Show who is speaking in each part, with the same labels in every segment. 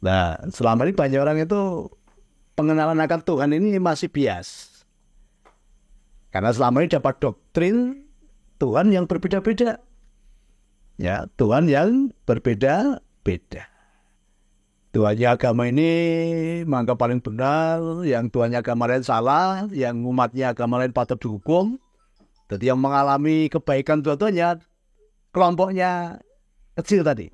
Speaker 1: Nah, selama ini banyak orang itu pengenalan akan Tuhan ini masih bias. Karena selama ini dapat doktrin Tuhan yang berbeda-beda. Ya, Tuhan yang berbeda-beda. Tuhannya agama ini menganggap paling benar, yang Tuhannya agama lain salah, yang umatnya agama lain patut dihukum. Jadi yang mengalami kebaikan Tuhan kelompoknya kecil tadi.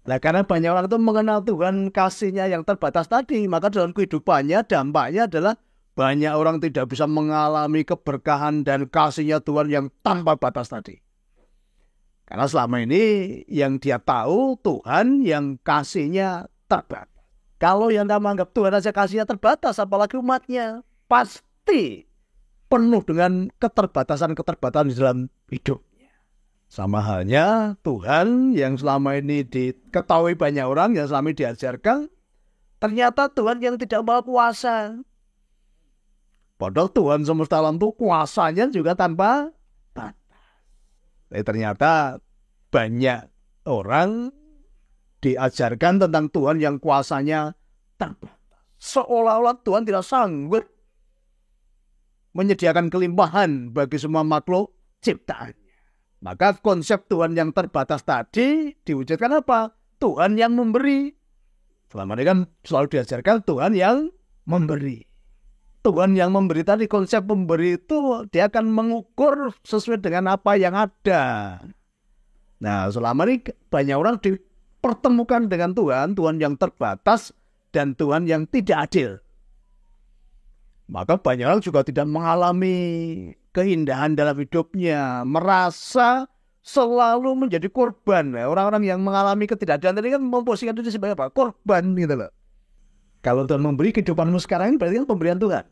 Speaker 1: Nah, karena banyak orang itu mengenal Tuhan kasihnya yang terbatas tadi, maka dalam kehidupannya dampaknya adalah banyak orang tidak bisa mengalami keberkahan dan kasihnya Tuhan yang tanpa batas tadi. Karena selama ini yang dia tahu Tuhan yang kasihnya terbatas. Kalau yang kamu anggap Tuhan aja kasihnya terbatas, apalagi umatnya, pasti penuh dengan keterbatasan-keterbatasan di dalam hidup. Sama halnya Tuhan yang selama ini diketahui banyak orang, yang selama ini diajarkan, ternyata Tuhan yang tidak mau kuasa. Padahal Tuhan semesta alam itu kuasanya juga tanpa batas. Ternyata banyak orang diajarkan tentang Tuhan yang kuasanya terbatas. Seolah-olah Tuhan tidak sanggup menyediakan kelimpahan bagi semua makhluk ciptaan. Maka konsep Tuhan yang terbatas tadi diwujudkan apa? Tuhan yang memberi. Selama ini kan selalu diajarkan Tuhan yang memberi. Tuhan yang memberi tadi, konsep memberi itu dia akan mengukur sesuai dengan apa yang ada. Nah, selama ini banyak orang dipertemukan dengan Tuhan yang terbatas dan Tuhan yang tidak adil. Maka banyak orang juga tidak mengalami keindahan dalam hidupnya, merasa selalu menjadi korban. Orang-orang yang mengalami ketidakadilan tadi kan memposisikan diri sebagai apa? Korban gitu loh. Kalau Tuhan memberi kehidupanmu sekarang ini berarti kan pemberian Tuhan.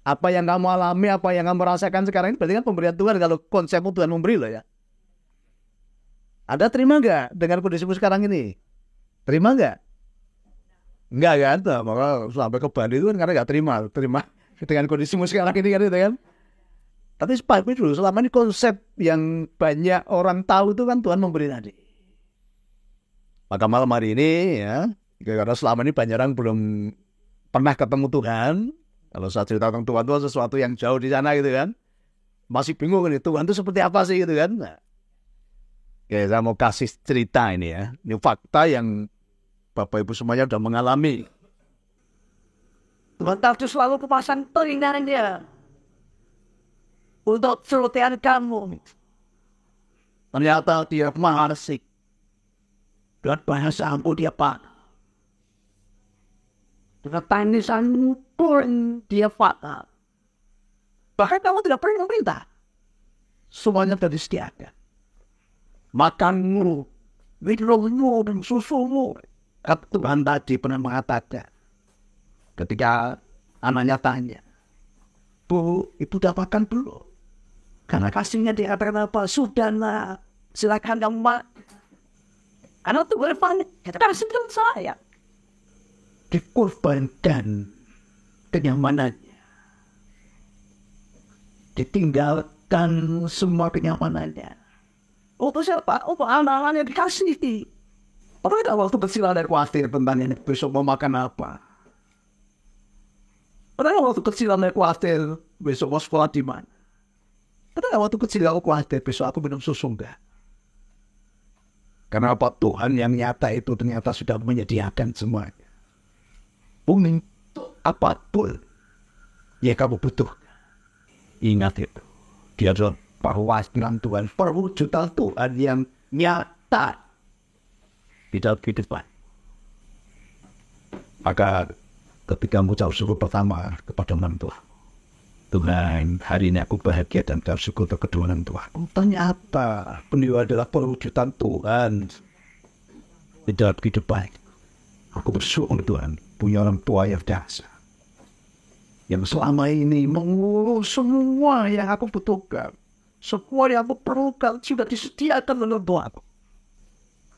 Speaker 1: Apa yang kamu alami, apa yang kamu rasakan sekarang ini berarti kan pemberian Tuhan. Kalau konsepmu Tuhan memberi loh ya. Anda terima nggak dengan kondisimu sekarang ini? Terima nggak? Enggak kan? Nah, maka sampai ke Bali itu kan karena nggak terima dengan kondisimu sekarang ini kan itu kan. Tapi sepahami dulu, selama ini konsep yang banyak orang tahu itu kan Tuhan memberi tadi. Maka malam hari ini ya, karena selama ini banyak orang belum pernah ketemu Tuhan. Kalau saya cerita tentang Tuhan itu sesuatu yang jauh di sana gitu kan. Masih bingung nih, Tuhan itu seperti apa sih gitu kan. Nah, oke, saya mau kasih cerita ini ya. Ini fakta yang Bapak Ibu semuanya sudah mengalami.
Speaker 2: Tuhan tahu selalu kemasan telinanya untuk celotehan kamu.
Speaker 1: Ternyata dia maha resik. Dan bahasa ampun dia panah.
Speaker 2: Dengan tangisan pun dia fatal. Bahkan kamu tidak perlu meminta.
Speaker 1: Semuanya sudah disediakan. Makanmu, minummu, dan susumu. Tuhan tadi pernah mengatakan. Ketika anaknya tanya, Bu, ibu udah makan belum?
Speaker 2: Karena kasihnya dikatakan apa? Sudahlah, silakan kamu makan. Karena itu berfan, kita kasih dengan saya.
Speaker 1: Dikorbankan kenyamanannya. Ditinggalkan semua kenyamanannya.
Speaker 2: Untuk siapa? Untuk anak-anaknya dikasih.
Speaker 1: Pernah waktu kecil ada khawatir tentang ini besok mau makan apa? Pernah waktu kecil ada khawatir besok mau sekolah di mana? Pernah waktu kecil aku khawatir besok aku minum susu enggak? Karena apa? Tuhan yang nyata itu ternyata sudah menyediakan semuanya. Untuk apapun yang kamu butuh. Ingat itu. Dia adalah perwakilan Tuhan, perwujudan Tuhan yang nyata di dalam kehidupan. Maka ketika mengucap syukur pertama kepada Tuhan, Tuhan, hari ini aku bahagia dan bersyukur untuk kedua orang tua. Ternyata beliau adalah perwujudan Tuhan di dalam kehidupan. Aku bersyukur Tuhan punya orang tua yang dahsyat, yang selama ini mengurus semua yang aku butuhkan, semua yang aku perlukan sudah disediakan oleh Tuhan.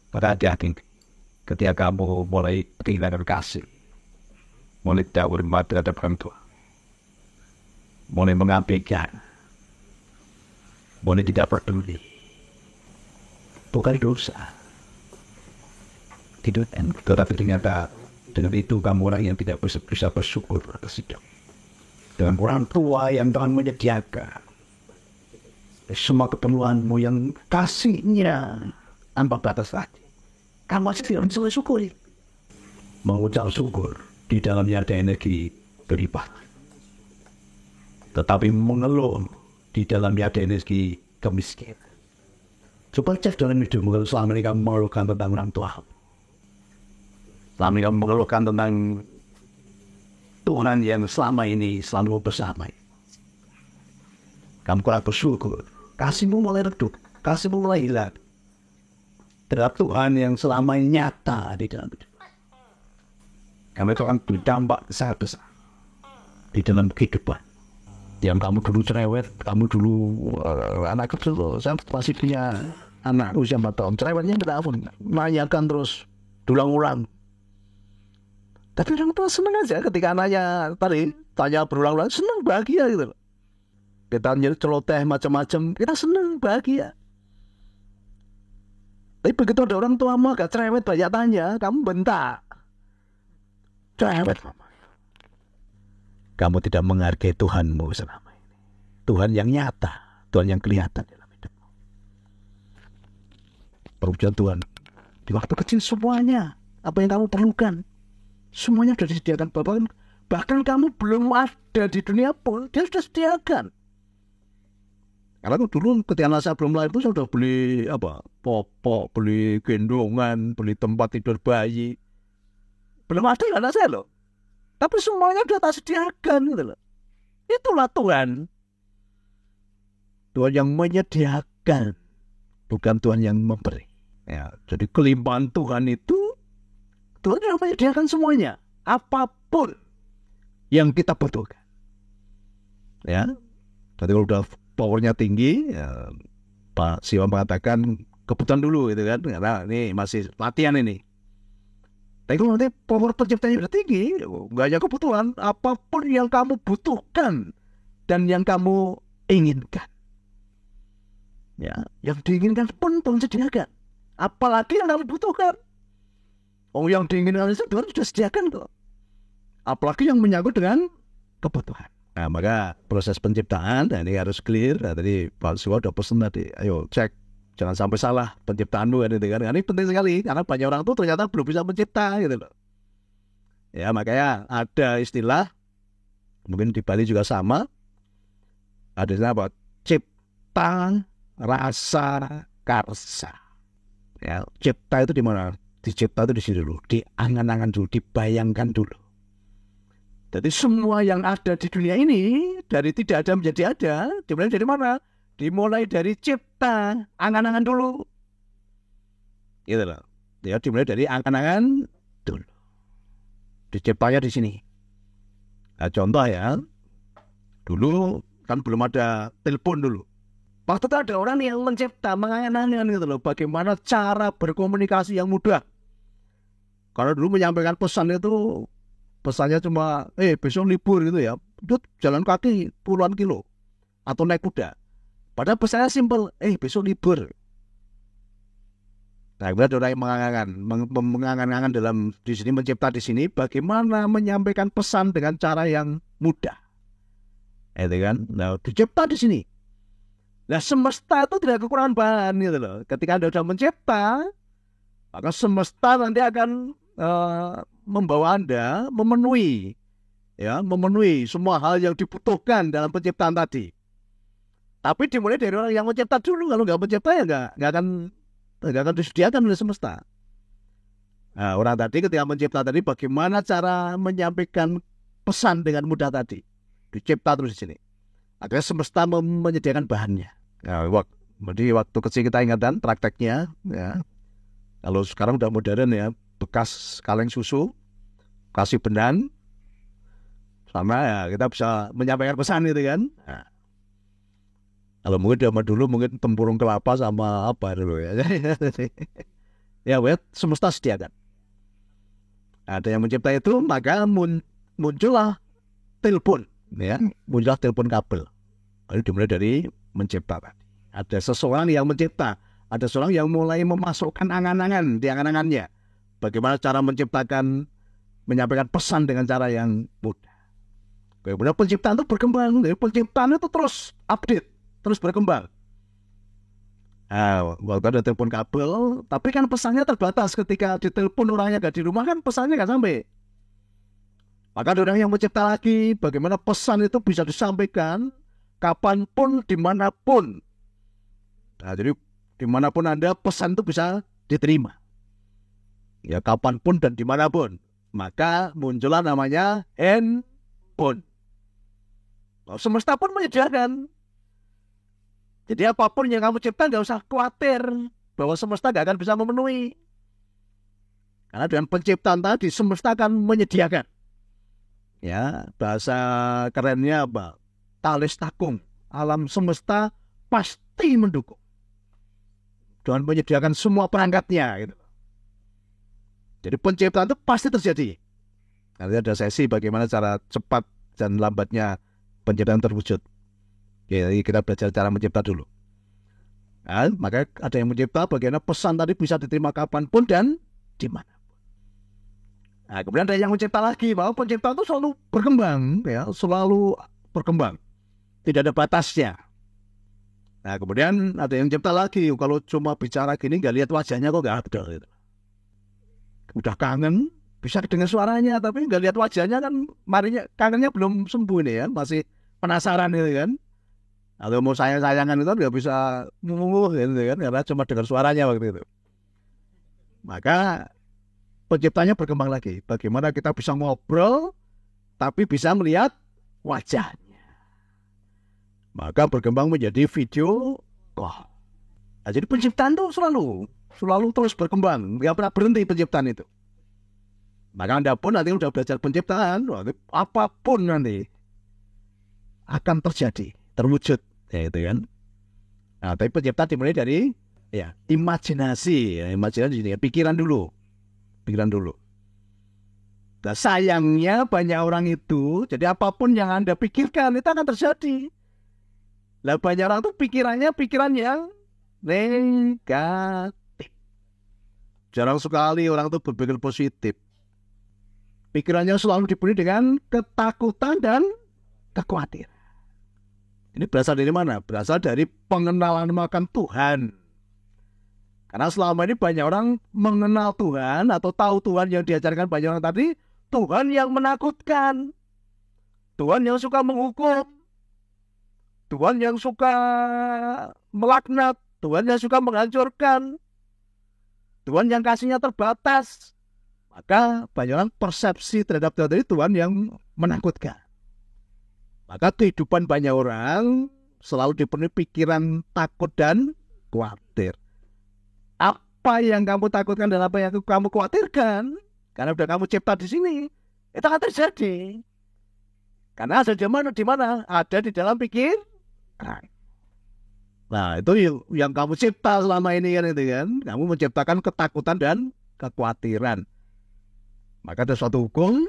Speaker 1: Pada hati-hati ketika kamu mulai kehilangan kasih, mulai tidak hormat terhadap orang tua, mulai mengabaikan, mulai tidak peduli, bukan dosa. gitu kan. Tetapi ternyata dengan itu kamu orang yang tidak bisa bersyukur dengan orang tua yang Tuhan menyediakan semua keperluanmu yang kasihnya tanpa batas lagi. Kamu masih tidak bisa bersyukur. Mengucap syukur di dalamnya ada energi berlipat. Tetapi mengeluh di dalamnya ada energi kemiskinan. Coba cek dalam hidupmu kalau selama ini kamu mengeluhkan tentang orang tua. Selama ini kamu mengeluhkan tentang Tuhan yang selama ini selalu bersama. Kamu kurang bersyukur. Kasihmu mulai redup. Kasihmu mulai hilang. Terhadap Tuhan yang selama ini nyata di dalam hidup. Kamu itu akan berdampak besar-besar di dalam kehidupan. Yang kamu dulu cerewet, kamu dulu anak kecil, saya masih punya anak usia 4 tahun. Cerewetnya tidak apa, nanyakan terus, ulang-ulang. Tapi orang tua senang aja ketika anaknya tadi tanya berulang-ulang, senang, bahagia gitu. Kita celoteh macam-macam, kita senang, bahagia. Tapi begitu ada orang tua agak cerewet, banyak tanya, kamu bentak. Cerewet. Kamu tidak menghargai Tuhanmu selama ini. Tuhan yang nyata, Tuhan yang kelihatan dalam hidupmu. Perwujudan Tuhan. Di waktu kecil semuanya, apa yang kamu perlukan, semuanya sudah disediakan. Bahkan kamu belum ada di dunia pun, dia sudah sediakan. Karena dulu ketika saya belum lahir itu saya sudah beli popok, beli gendongan, beli tempat tidur bayi. Belum ada anak saya loh. Tapi semuanya sudah tak sediakan gitu loh. Itulah Tuhan. Tuhan yang menyediakan, bukan Tuhan yang memberi. Ya, jadi kelimpahan Tuhan itu Tuhan yang menyediakan semuanya, apapun yang kita butuhkan. Ya, jadi kalau udah powernya tinggi, ya, Pak Siwa mengatakan kebutuhan dulu gitu kan. Karena ini masih latihan ini. Tapi kalau nanti power penciptanya udah tinggi, nggak hanya kebutuhan, apapun yang kamu butuhkan dan yang kamu inginkan, ya, yang diinginkan pun Tuhan sediakan. Apalagi yang kamu butuhkan, yang diinginkan itu Tuhan sudah sediakan tuh. Apalagi yang menyangkut dengan kebutuhan. Nah, maka proses penciptaan, nah ini harus clear. Nah, tadi Pak Siwa udah pesan tadi, ayo cek. Jangan sampai salah penciptaanmu kan, ini penting sekali karena banyak orang tuh ternyata belum bisa mencipta gitu loh. Ya makanya ada istilah, mungkin di Bali juga sama, ada istilah apa? Cipta, rasa, karsa. Ya, cipta itu di mana? Dicipta itu di sini dulu, diangan-angan dulu, dibayangkan dulu. Jadi semua yang ada di dunia ini dari tidak ada menjadi ada, dimulai dari mana? Dimulai dari cipta, angan-angan dulu. Gitu loh. Ya, dimulai dari angan-angan dulu. Diciptanya di sini. Nah, contoh ya, dulu kan belum ada telepon dulu. Waktu itu ada orang yang mencipta, mengangan-angan gitu loh, bagaimana cara berkomunikasi yang mudah. Karena dulu menyampaikan pesan itu, pesannya cuma, besok libur gitu ya, itu jalan kaki puluhan kilo, atau naik kuda. Padahal pesannya simpel, besok libur. Nah, kemudian ada orang yang mengangan-angan dalam di sini, mencipta di sini, bagaimana menyampaikan pesan dengan cara yang mudah. Itu kan, nah dicipta di sini. Nah, semesta itu tidak kekurangan bahan gitu loh. Ketika Anda sudah mencipta, maka semesta nanti akan membawa Anda memenuhi semua hal yang dibutuhkan dalam penciptaan tadi. Tapi dimulai dari orang yang mencipta dulu. Kalau nggak mencipta ya nggak akan disediakan oleh semesta. Nah, orang tadi ketika mencipta tadi, bagaimana cara menyampaikan pesan dengan mudah tadi? Dicipta terus di sini. Akhirnya semesta menyediakan bahannya. Nah, jadi waktu kecil kita ingatan prakteknya. Ya. Kalau sekarang udah modern ya, bekas kaleng susu, kasih benang, sama ya kita bisa menyampaikan pesan gitu kan. Nah, kalau mungkin zaman dulu mungkin tempurung kelapa sama apa dulu ya. Ya, semesta sediakan. Ada yang mencipta itu, maka muncullah telepon, ya, muncullah telepon kabel. Lalu dimulai dari mencipta tadi. Ada seseorang yang mencipta, ada seorang yang mulai memasukkan angan-angan di angan-angannya. bagaimana cara menyampaikan pesan dengan cara yang mudah. Bagaimana penciptaan itu berkembang, jadi penciptaan itu terus update, terus berkembang. Nah, walaupun ada telepon kabel, tapi kan pesannya terbatas. Ketika ditelepon orangnya nggak di rumah kan pesannya nggak sampai. Maka ada orang yang mencipta lagi bagaimana pesan itu bisa disampaikan kapanpun, dimanapun. Nah, jadi dimanapun Anda, pesan itu bisa diterima. Ya, kapanpun dan dimanapun. Maka muncullah namanya handphone. Nah, semesta pun menyediakan. Jadi apapun yang kamu cipta nggak usah khawatir bahwa semesta nggak akan bisa memenuhi. Karena dengan penciptaan tadi semesta akan menyediakan. Ya, bahasa kerennya apa? Thales takung. Alam semesta pasti mendukung. Dengan menyediakan semua perangkatnya. Gitu. Jadi penciptaan itu pasti terjadi. Nanti ada sesi bagaimana cara cepat dan lambatnya penciptaan terwujud. Jadi kita belajar cara mencipta dulu. Nah, maka ada yang mencipta bagaimana pesan tadi bisa diterima kapanpun dan dimanapun. Nah, kemudian ada yang mencipta lagi bahwa penciptaan itu selalu berkembang, ya, selalu berkembang, tidak ada batasnya. Nah, kemudian ada yang mencipta lagi, kalau cuma bicara gini nggak lihat wajahnya kok nggak ada. Gitu. Udah kangen, bisa dengar suaranya, tapi nggak lihat wajahnya kan, marinya kangennya belum sembuh nih ya, masih penasaran gitu kan. Atau mau sayang-sayangan itu nggak bisa gitu kan, karena cuma dengar suaranya waktu itu. Maka penciptanya berkembang lagi. Bagaimana kita bisa ngobrol, tapi bisa melihat wajahnya. Maka berkembang menjadi video call. Nah, jadi penciptaan itu selalu terus berkembang. Nggak pernah berhenti penciptaan itu. Maka Anda pun nanti udah belajar penciptaan, apapun nanti akan terjadi. Terwujud, ya itu kan. Nah, tapi pencipta dimulai dari ya imajinasi, ini pikiran dulu. Nah, sayangnya banyak orang itu, jadi apapun yang Anda pikirkan itu akan terjadi. Lah banyak orang tuh pikiran yang negatif. Jarang sekali orang tuh berpikir positif. Pikirannya selalu dipenuhi dengan ketakutan dan kekhawatiran. Ini berasal dari mana? Berasal dari pengenalan akan Tuhan. Karena selama ini banyak orang mengenal Tuhan atau tahu Tuhan yang diajarkan banyak orang tadi, Tuhan yang menakutkan. Tuhan yang suka menghukum. Tuhan yang suka melaknat. Tuhan yang suka menghancurkan. Tuhan yang kasihnya terbatas. Maka banyak orang persepsi terhadap Tuhan yang menakutkan. Maka kehidupan banyak orang selalu dipenuhi pikiran takut dan khawatir. Apa yang kamu takutkan dan apa yang kamu khawatirkan, karena sudah kamu cipta di sini, itu akan terjadi. Karena ada di mana? Ada di dalam pikiran. Nah, itu yang kamu cipta selama ini kan, itu kan. Kamu menciptakan ketakutan dan kekhawatiran. Maka ada suatu hukum.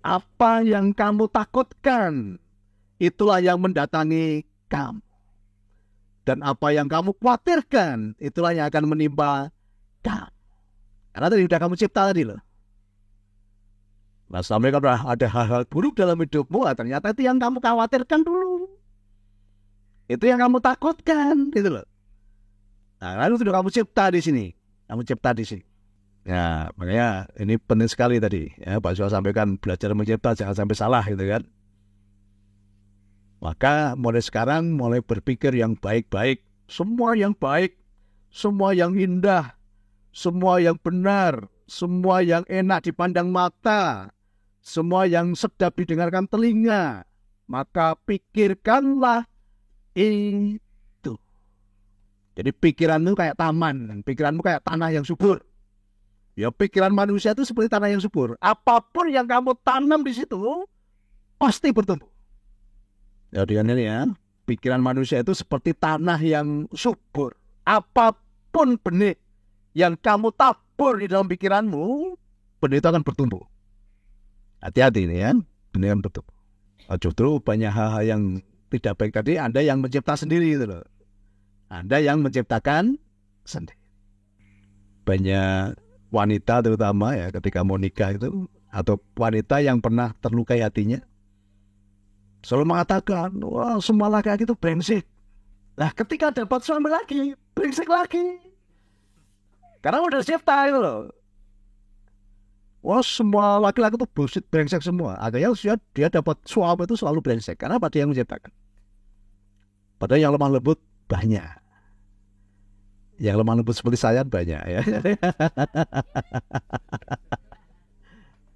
Speaker 1: Apa yang kamu takutkan, itulah yang mendatangi kamu. Dan apa yang kamu khawatirkan, itulah yang akan menimpa kamu. Karena tadi sudah kamu cipta tadi loh. Nah, sampai kalau ada hal-hal buruk dalam hidupmu, ternyata itu yang kamu khawatirkan dulu. Itu yang kamu takutkan, gitu loh. Nah, lalu sudah kamu cipta di sini. Ya, makanya ini penting sekali tadi. Ya, Pak Suha sampaikan belajar mencipta jangan sampai salah gitu kan. Maka mulai sekarang mulai berpikir yang baik-baik. Semua yang baik, semua yang indah, semua yang benar, semua yang enak dipandang mata, semua yang sedap didengarkan telinga. Maka pikirkanlah itu. Jadi pikiranmu kayak taman, pikiranmu kayak tanah yang subur. Ya, pikiran manusia itu seperti tanah yang subur. Apapun yang kamu tanam di situ pasti bertumbuh. Ya, dengan ini ya, pikiran manusia itu seperti tanah yang subur. Apapun benih yang kamu tabur di dalam pikiranmu, benih itu akan bertumbuh. Hati-hati ini ya, benih akan bertumbuh. Nah, justru banyak hal-hal yang tidak baik tadi Anda yang mencipta sendiri gitu loh. Anda yang menciptakan sendiri. Banyak wanita terutama ya ketika mau nikah itu, atau wanita yang pernah terlukai hatinya, selalu mengatakan, wah semua laki-laki itu brengsek. Nah ketika dapat suami lagi, brengsek lagi. Karena udah cipta itu loh. Wah semua laki-laki itu bullshit, brengsek semua. Akhirnya dia dapat suami itu selalu brengsek. Karena apa? Dia yang menciptakan. Padahal yang lemah lembut banyak. Yang lemah lembut seperti saya banyak ya.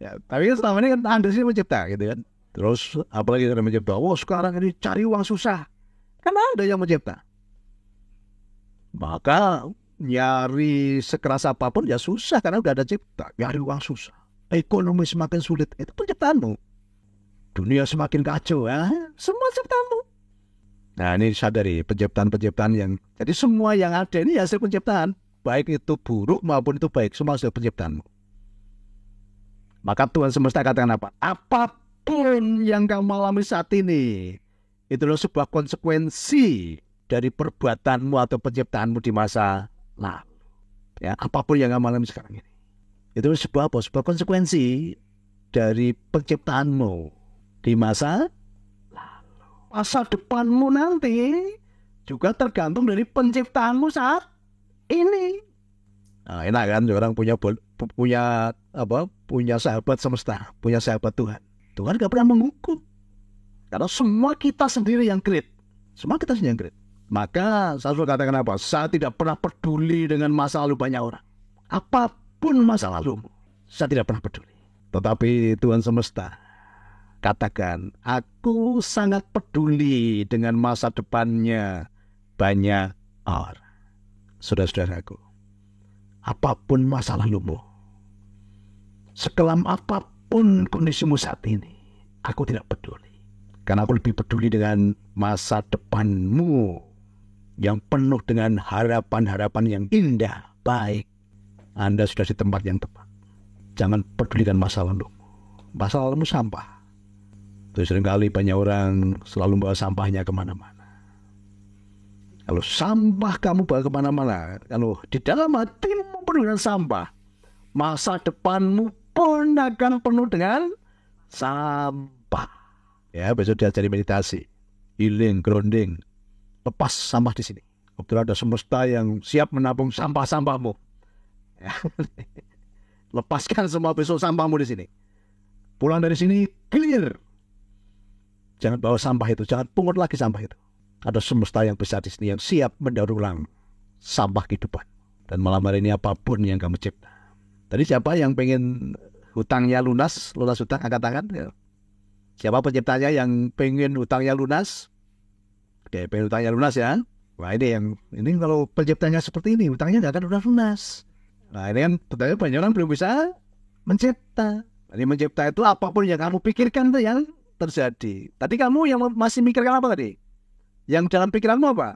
Speaker 1: Ya, tapi kan selama ini kan Anda sih mencipta gitu kan. Terus apalagi Anda mencipta, wah sekarang ini cari uang susah. Kan Anda yang mencipta. Maka nyari sekeras apapun ya susah karena udah ada cipta. Nyari uang susah. Ekonomi semakin sulit, itu penciptaanmu. Dunia semakin kacau ya, semua ciptaanmu. Nah ini sadari penciptaan-penciptaan yang, jadi semua yang ada ini hasil penciptaan. Baik itu buruk maupun itu baik, semua hasil penciptaanmu. Maka Tuhan semesta katakan apa? Apapun yang kamu alami saat ini, itu adalah sebuah konsekuensi dari perbuatanmu atau penciptaanmu di masa lalu. Ya, apapun yang kamu alami sekarang ini, itu sebuah apa? Sebuah konsekuensi dari penciptaanmu di masa lalu. Masa depanmu nanti juga tergantung dari penciptaanmu saat ini. Nah, enak kan orang punya sahabat semesta, punya sahabat Tuhan. Tuhan gak pernah menghukum. Karena semua kita sendiri yang create. Semua kita sendiri yang create. Maka saya selalu katakan apa? Saya tidak pernah peduli dengan masa lalu banyak orang. Apapun masa lalumu, saya tidak pernah peduli. Tetapi Tuhan semesta katakan, aku sangat peduli dengan masa depannya banyak orang. Saudara-saudaraku, apapun masa lalumu, sekelam apapun kondisimu saat ini, aku tidak peduli. Karena aku lebih peduli dengan masa depanmu yang penuh dengan harapan-harapan yang indah, baik. Anda sudah di tempat yang tepat. Jangan peduli dengan masa lalumu. Masa lalumu sampah. Terus seringkali banyak orang selalu bawa sampahnya kemana-mana. Kalau sampah kamu bawa kemana-mana, kalau di dalam hatimu penuh dengan sampah, masa depanmu pun akan penuh dengan sampah. Ya, besok diajari meditasi, healing, grounding. Lepas sampah di sini. Kebetulan ada semesta yang siap menampung sampah-sampahmu. Ya. Lepaskan semua besok sampahmu di sini. Pulang dari sini clear. Jangan bawa sampah itu, jangan pungut lagi sampah itu. Ada semesta yang besar di sini yang siap mendaur ulang sampah kehidupan. Dan malam hari ini apapun yang kamu cipta. Tadi siapa yang pengen hutangnya lunas hutang, angkat tangan. Ya. Siapa penciptanya yang pengen hutangnya lunas? Oke, pengen hutangnya lunas ya. Wah ini kalau penciptanya seperti ini, hutangnya nggak akan lunas. Nah ini kan betulnya banyak orang belum bisa mencipta. Jadi mencipta itu apapun yang kamu pikirkan itu yang terjadi. Tadi kamu yang masih mikirkan apa tadi? Yang dalam pikiranmu apa?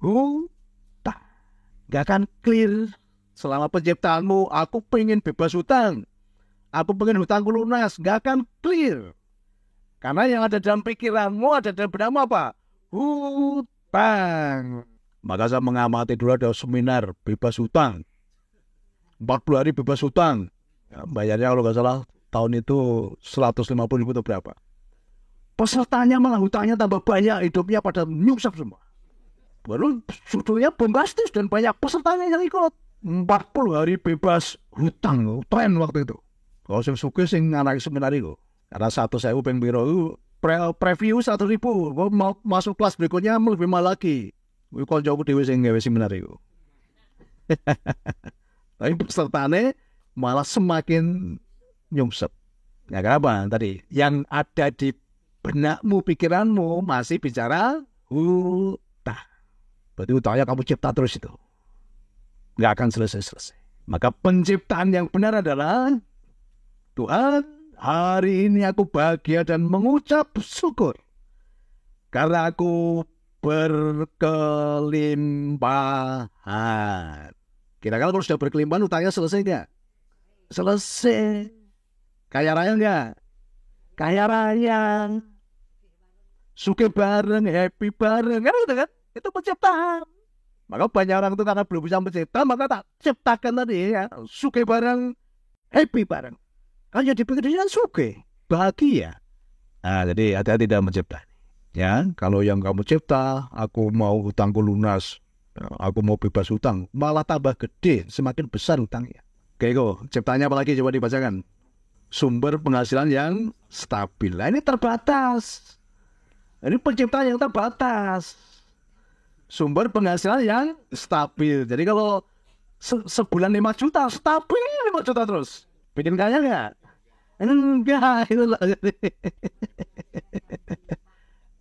Speaker 1: Hutang. Nggak akan clear selama penciptaanmu. Aku pengen bebas hutang. Aku pengen hutangku lunas. Nggak akan clear. Karena yang ada dalam pikiranmu, ada dalam benakmu apa? Hutang. Maka saya mengamati dulu ada seminar bebas hutang. 40 hari bebas hutang. Ya, bayarnya kalau nggak salah tahun itu 150.000 atau berapa. Pesertanya malah hutangnya tambah banyak, hidupnya pada nyungsep semua. Baru judulnya bombastis dan banyak pesertanya yang ikut. 40 hari bebas hutang, tren waktu itu. Kalau yang suka sing anak seminar itu. Karena 1.000 peng biro itu preview 1.000. Gue mau masuk kelas berikutnya lebih mahal lagi. Gue kalau jauh dewe sing gawe seminar itu. Tapi pesertanya malah semakin nyungsep. Ya kenapa tadi? Yang ada di benakmu, pikiranmu masih bicara hutang. Berarti hutangnya kamu cipta terus itu. Nggak akan selesai-selesai. Maka penciptaan yang benar adalah Tuhan, hari ini aku bahagia dan mengucap syukur karena aku berkelimpahan. Kira-kira kalau sudah berkelimpahan hutangnya selesai nggak? Selesai. Kaya raya nggak? Kaya raya. Suka bareng, happy bareng. Kan itu kan? Itu penciptaan. Maka banyak orang itu karena belum bisa mencipta, maka tak ciptakan tadi ya, suke bareng, happy bareng. Kan yang dipikir dia kan suke, bahagia. Nah, jadi hati-hati dalam mencipta. Ya, kalau yang kamu cipta, aku mau hutangku lunas, aku mau bebas hutang, malah tambah gede, semakin besar hutangnya. Oke kok, ciptanya apalagi coba dibacakan. Sumber penghasilan yang stabil. Nah, ini terbatas. Ini penciptaan yang terbatas. Sumber penghasilan yang stabil. Jadi kalau sebulan 5 juta, stabil 5 juta terus. Bikin kaya nggak? Enggak.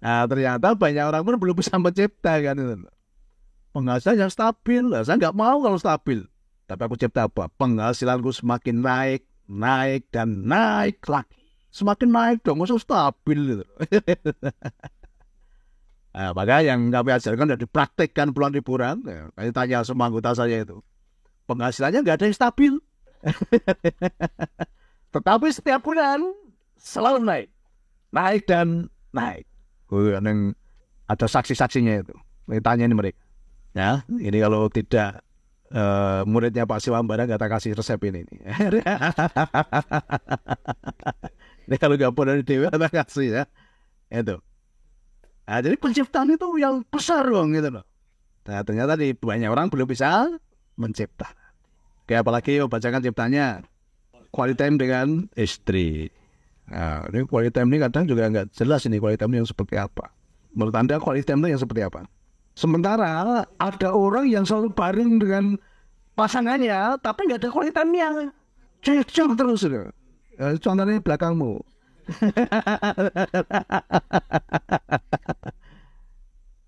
Speaker 1: Nah, ternyata banyak orang pun belum bisa mencipta kan. Penghasilan yang stabil. Saya nggak mau kalau stabil. Tapi aku cipta apa? Penghasilanku semakin naik, naik, dan naik lagi. Semakin naik dong, maksudnya stabil gitu. Nah, maka yang kami ajarkan dan dipraktekkan pulang liburan, ya, kami tanya semua anggota saya itu, penghasilannya nggak ada yang stabil. Tetapi setiap bulan selalu naik, naik dan naik. Yang ada saksi-saksinya itu. Kami tanya ini mereka. Ya, ini kalau tidak muridnya Pak Siwambara nggak tak kasih resep ini. Ini kalau nggak pun dari Dewa tak kasih ya. Itu. Nah, jadi penciptaan itu yang besar dong gitu loh. Nah, ternyata banyak orang belum bisa mencipta. Kayak apalagi bacakan ciptanya quality time dengan istri. Nah, ini quality time ini kadang juga nggak jelas ini quality time yang seperti apa. Menurut Anda quality time itu yang seperti apa? Sementara ada orang yang selalu bareng dengan pasangannya, tapi nggak ada quality time-nya. Cekcok terus. Contohnya belakangmu.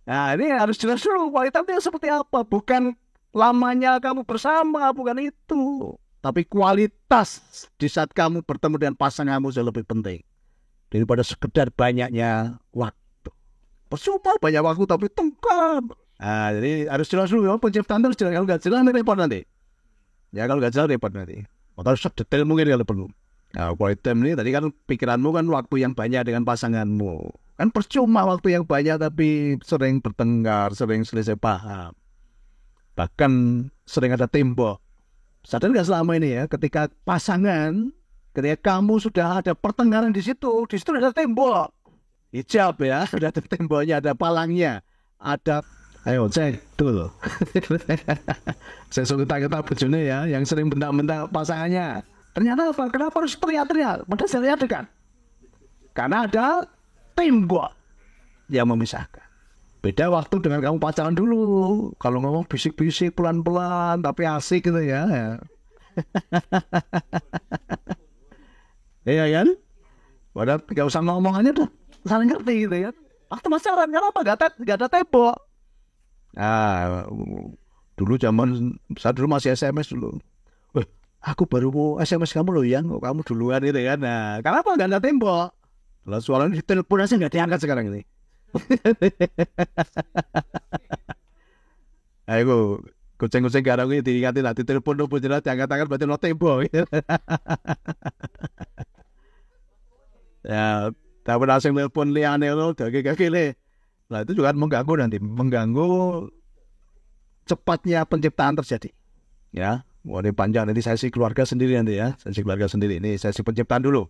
Speaker 1: Nah, ini harus jelas dulu kualitasnya seperti apa. Bukan lamanya kamu bersama, bukan itu. Tapi kualitas di saat kamu bertemu dengan pasanganmu jauh lebih penting daripada sekedar banyaknya waktu. Percuma banyak waktu tapi tengkam. Nah, jadi harus jelas dulu. Penciptaan harus jelas. Kalau nggak jelas repot nanti. Ya kalau nggak jelas repot nanti. Maka harus detail mungkin kalau perlu. Nah, quality time ini tadi kan pikiranmu kan waktu yang banyak dengan pasanganmu. Kan percuma waktu yang banyak tapi sering bertengkar, sering selisih paham. Bahkan sering ada tembok. Sadar nggak selama ini ya, ketika pasangan, ketika kamu sudah ada pertengkaran di situ ada tembok. Hijab ya, sudah ada temboknya, ada palangnya, ada. Ayo cek dulu. Saya suruh tanya bojone ya, yang sering bentak-bentak pasangannya. Ternyata apa? Kenapa harus teriak-teriak? Padahal saya dekat. Karena ada tembok yang memisahkan. Beda waktu dengan kamu pacaran dulu. Kalau ngomong bisik-bisik pelan-pelan tapi asik gitu ya. Iya kan? Padahal gak usah ngomong aja dah. Saling ngerti gitu ya. Waktu pacaran kenapa gak ada tembok? Nah, dulu saya dulu masih SMS dulu. Aku baru mau SMS kamu loh yang kamu duluan itu kan. Nah, kenapa nggak ada tembok? Kalau suaranya di telepon aja nggak diangkat sekarang ini. Ayo, kucing-kucing garang ini diingatin lah di telepon lo pun jelas diangkat-angkat berarti no tembok. Ya, tapi langsung telepon liane lo, kaki-kaki le. Nah itu juga mengganggu cepatnya penciptaan terjadi. Ya. Wah ini panjang, nanti sesi keluarga sendiri nanti ya. Sesi keluarga sendiri, ini sesi penciptaan dulu.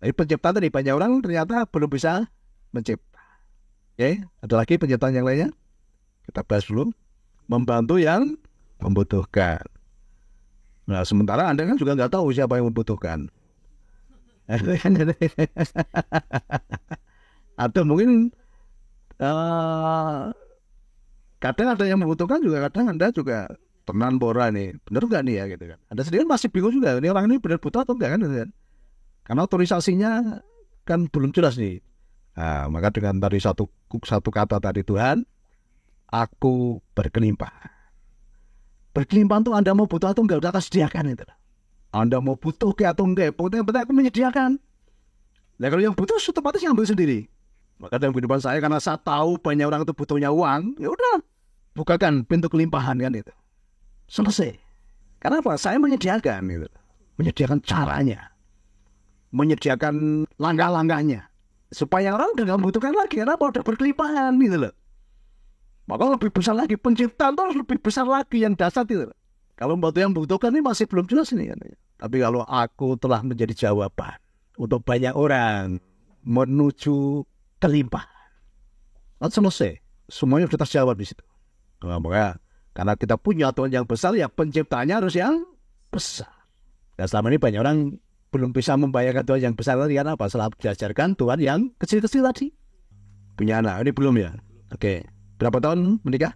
Speaker 1: Jadi penciptaan tadi banyak orang ternyata belum bisa mencipta. Oke, ada lagi penciptaan yang lainnya? Kita bahas dulu. Membantu yang membutuhkan. Nah sementara Anda kan juga nggak tahu siapa yang membutuhkan. Atau mungkin kadang ada yang membutuhkan juga, kadang Anda juga tenan bora nih, bener nggak nih ya gitu kan? Anda sendiri masih bingung juga, ini orang ini benar butuh atau enggak kan? Gitu kan? Karena otorisasinya kan belum jelas nih. Nah, maka dengan tadi satu kata tadi Tuhan, aku berkelimpahan. Berkelimpahan tuh Anda mau butuh atau enggak udah akan sediakan itu. Anda mau butuh ke atau enggak, pokoknya aku menyediakan. Nah kalau yang butuh otomatis ngambil sendiri. Maka dalam kehidupan saya karena saya tahu banyak orang itu butuhnya uang, ya udah bukakan pintu kelimpahan kan itu. Selesai. Karena apa? Saya menyediakan gitu. Menyediakan caranya. Menyediakan langkah-langkahnya. Supaya orang udah gak membutuhkan lagi. Karena udah berkelimpahan gitu loh. Maka lebih besar lagi, penciptaan itu harus lebih besar lagi yang dasar itu. Kalau mbak yang butuhkan ini masih belum jelas ini. Tapi kalau aku telah menjadi jawaban untuk banyak orang menuju kelimpahan, selesai. Semuanya sudah terjawab di situ. Nah, maka karena kita punya Tuhan yang besar, ya penciptaannya harus yang besar. Dan selama ini banyak orang belum bisa membayangkan Tuhan yang besar tadi, karena apa? Setelah diajarkan Tuhan yang kecil-kecil tadi. Punya anak, ini belum ya? Oke. Berapa tahun menikah?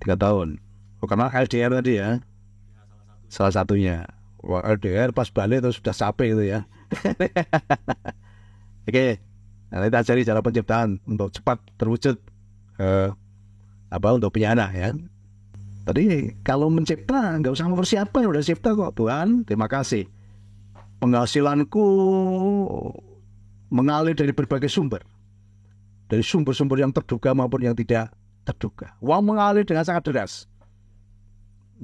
Speaker 1: 3 tahun. Oh, karena LDR tadi ya? Salah satunya. Wah, LDR pas balik itu sudah capek gitu ya. Oke. Nah, kita cari cara penciptaan untuk cepat terwujud untuk punya anak ya. Tadi kalau mencipta nggak usah mempersiapkan, udah cipta kok. Tuhan, terima kasih. Penghasilanku mengalir dari berbagai sumber. Dari sumber-sumber yang terduga maupun yang tidak terduga. Uang mengalir dengan sangat deras.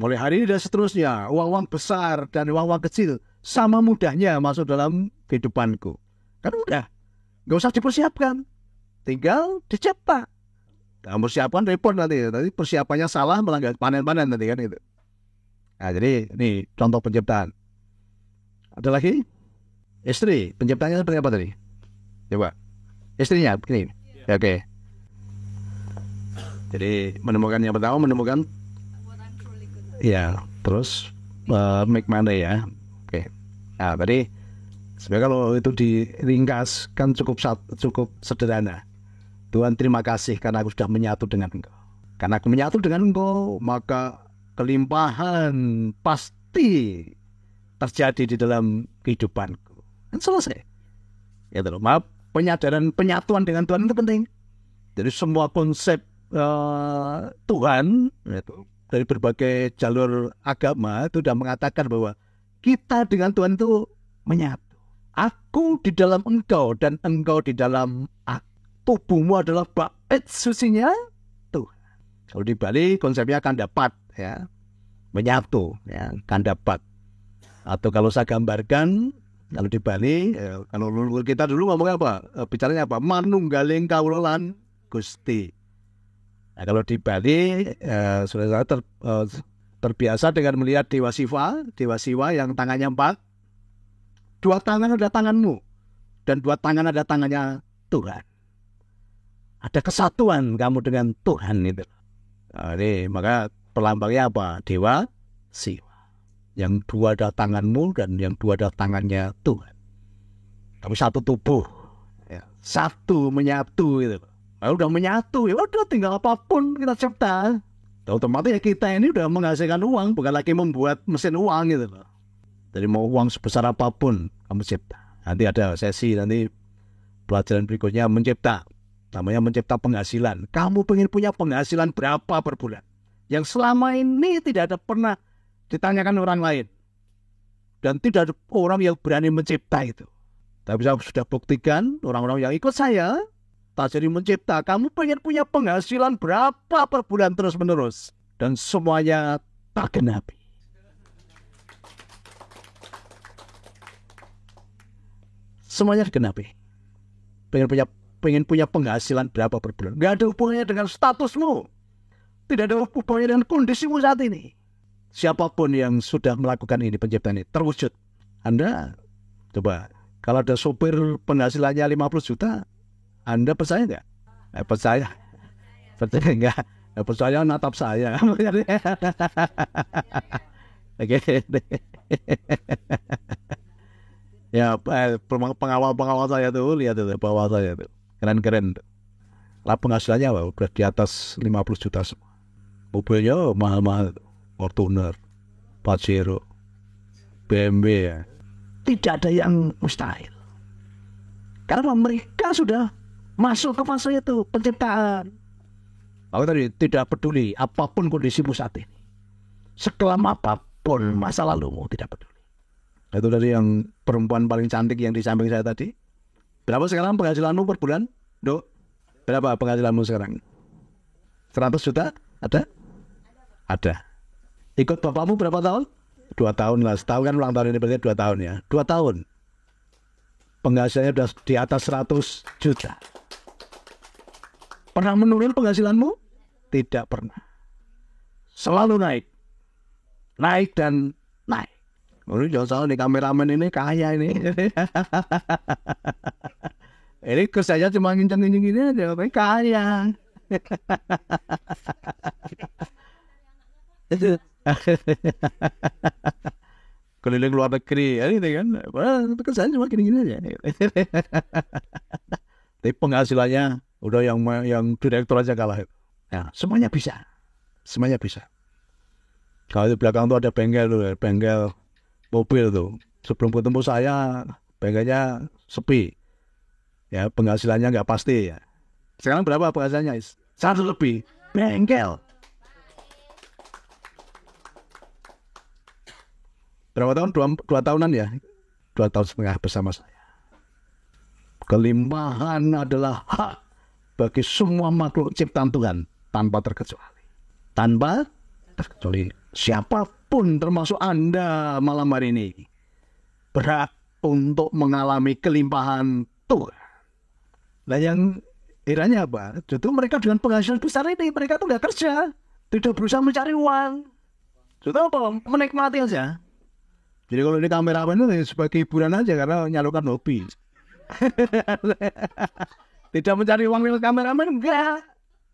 Speaker 1: Mulai hari ini dan seterusnya, uang-uang besar dan uang-uang kecil sama mudahnya masuk dalam kehidupanku. Kan udah, nggak usah dipersiapkan, tinggal dicipta. Nah, persiapan repot nanti persiapannya salah malah nggak panen-panen nanti kan itu. Nah, jadi ini contoh penciptaan. Ada lagi? Istri, penciptanya seperti apa tadi? Coba. Istrinya begini. Ya, oke. Jadi menemukan yang pertama, menemukan ya, terus make money ya. Oke. Nah, tadi sebenarnya kalau itu diringkas kan cukup sederhana. Tuhan, terima kasih karena aku sudah menyatu dengan Engkau. Karena aku menyatu dengan Engkau, maka kelimpahan pasti terjadi di dalam kehidupanku. Kan selesai. Ya, maaf, penyatuan dengan Tuhan itu penting. Jadi semua konsep Tuhan itu, dari berbagai jalur agama itu sudah mengatakan bahwa kita dengan Tuhan itu menyatu. Aku di dalam Engkau dan Engkau di dalam aku. Tubuhmu adalah bait sucinya Tuhan. Kalau di Bali konsepnya akan dapat ya, menyatu ya, akan dapat. Atau kalau saya gambarkan, kalau di Bali kalau kita dulu ngomongnya apa? Bicaranya apa? Manunggaling kawulan Gusti. Nah, kalau di Bali saudara terbiasa dengan melihat Dewa Siwa yang tangannya 4. 2 tangan ada tanganmu dan 2 tangan ada tangannya Tuhan. Ada kesatuan kamu dengan Tuhan itu. Nah, ini maka perlambangnya apa? Dewa Siwa. Yang 2 adalah tanganmu dan yang 2 adalah tangannya Tuhan. Tapi satu tubuh, ya, satu menyatu gitu. Nah, udah menyatu ya udah tinggal apapun kita cipta. Otomatis ya kita ini udah menghasilkan uang, bukan lagi membuat mesin uang gitu loh. Jadi mau uang sebesar apapun kamu cipta. Nanti ada sesi nanti pelajaran berikutnya mencipta. Namanya mencipta penghasilan. Kamu pengen punya penghasilan berapa per bulan? Yang selama ini tidak ada pernah ditanyakan orang lain. Dan tidak ada orang yang berani mencipta itu. Tapi saya sudah buktikan orang-orang yang ikut saya, tak jadi mencipta. Kamu pengen punya penghasilan berapa per bulan terus menerus. Dan semuanya tergenapi. Semuanya tergenapi. Pengen punya penghasilan berapa per bulan. Gak ada hubungannya dengan statusmu. Tidak ada hubungannya dengan kondisimu saat ini. Siapapun yang sudah melakukan ini, penciptaan ini, terwujud. Anda, coba, kalau ada sopir penghasilannya 50 juta, Anda percaya nggak? Percaya. Percaya nggak? Percaya natap saya. Oke. Ya, pengawal saya tuh, lihat tuh, pengawal saya tuh. Keren-keren. Lah penghasilannya udah di atas 50 juta semua. Mobilnya mahal-mahal. Fortuner, Pajero, BMW ya. Tidak ada yang mustahil. Karena mereka sudah masuk ke fase itu, penciptaan. Aku tadi tidak peduli apapun kondisimu saat ini. Sekelam apapun masa lalumu, tidak peduli. Itu dari yang perempuan paling cantik yang di samping saya tadi. Berapa sekarang penghasilanmu per bulan? Dok, berapa penghasilanmu sekarang? 100 juta? Ada? Ada. Ikut bapakmu berapa tahun? 2 tahun lah. Setahun kan ulang tahun ini berarti 2 tahun ya. 2 tahun. Penghasilannya sudah di atas 100 juta. Pernah menurun penghasilanmu? Tidak pernah. Selalu naik. Naik dan naik. Ini jangan salah nih, kameramen ini kaya ini. Ini kerjanya cuma ngincang-ngincang gini aja, tapi kaya. Keliling luar negeri, ya gitu kan. Padahal kerjanya cuma gini-gini aja. Tapi penghasilannya udah yang direktur aja kalah. Nah, semuanya bisa. Semuanya bisa. Kalau di belakang tuh ada bengkel tuh, bengkel mobil tuh. Sebelum ketemu saya, bengkelnya sepi. Ya, penghasilannya nggak pasti ya. Sekarang berapa penghasilannya? 100 lebih. Bengkel. Berapa tahun? 2 tahunan ya? 2 tahun setengah bersama saya. Kelimpahan adalah hak bagi semua makhluk ciptaan Tuhan tanpa terkecuali. Tanpa terkecuali. Siapapun termasuk Anda malam hari ini berhak untuk mengalami kelimpahan Tuhan. Nah yang iranya apa? Justru mereka dengan penghasilan besar ini, mereka tuh nggak kerja, tidak berusaha mencari uang. Justru apa? Menikmati aja. Jadi kalau ini kameramen itu sebagai hiburan aja karena nyalurkan hobi. Tidak mencari uang dengan kameramen, enggak.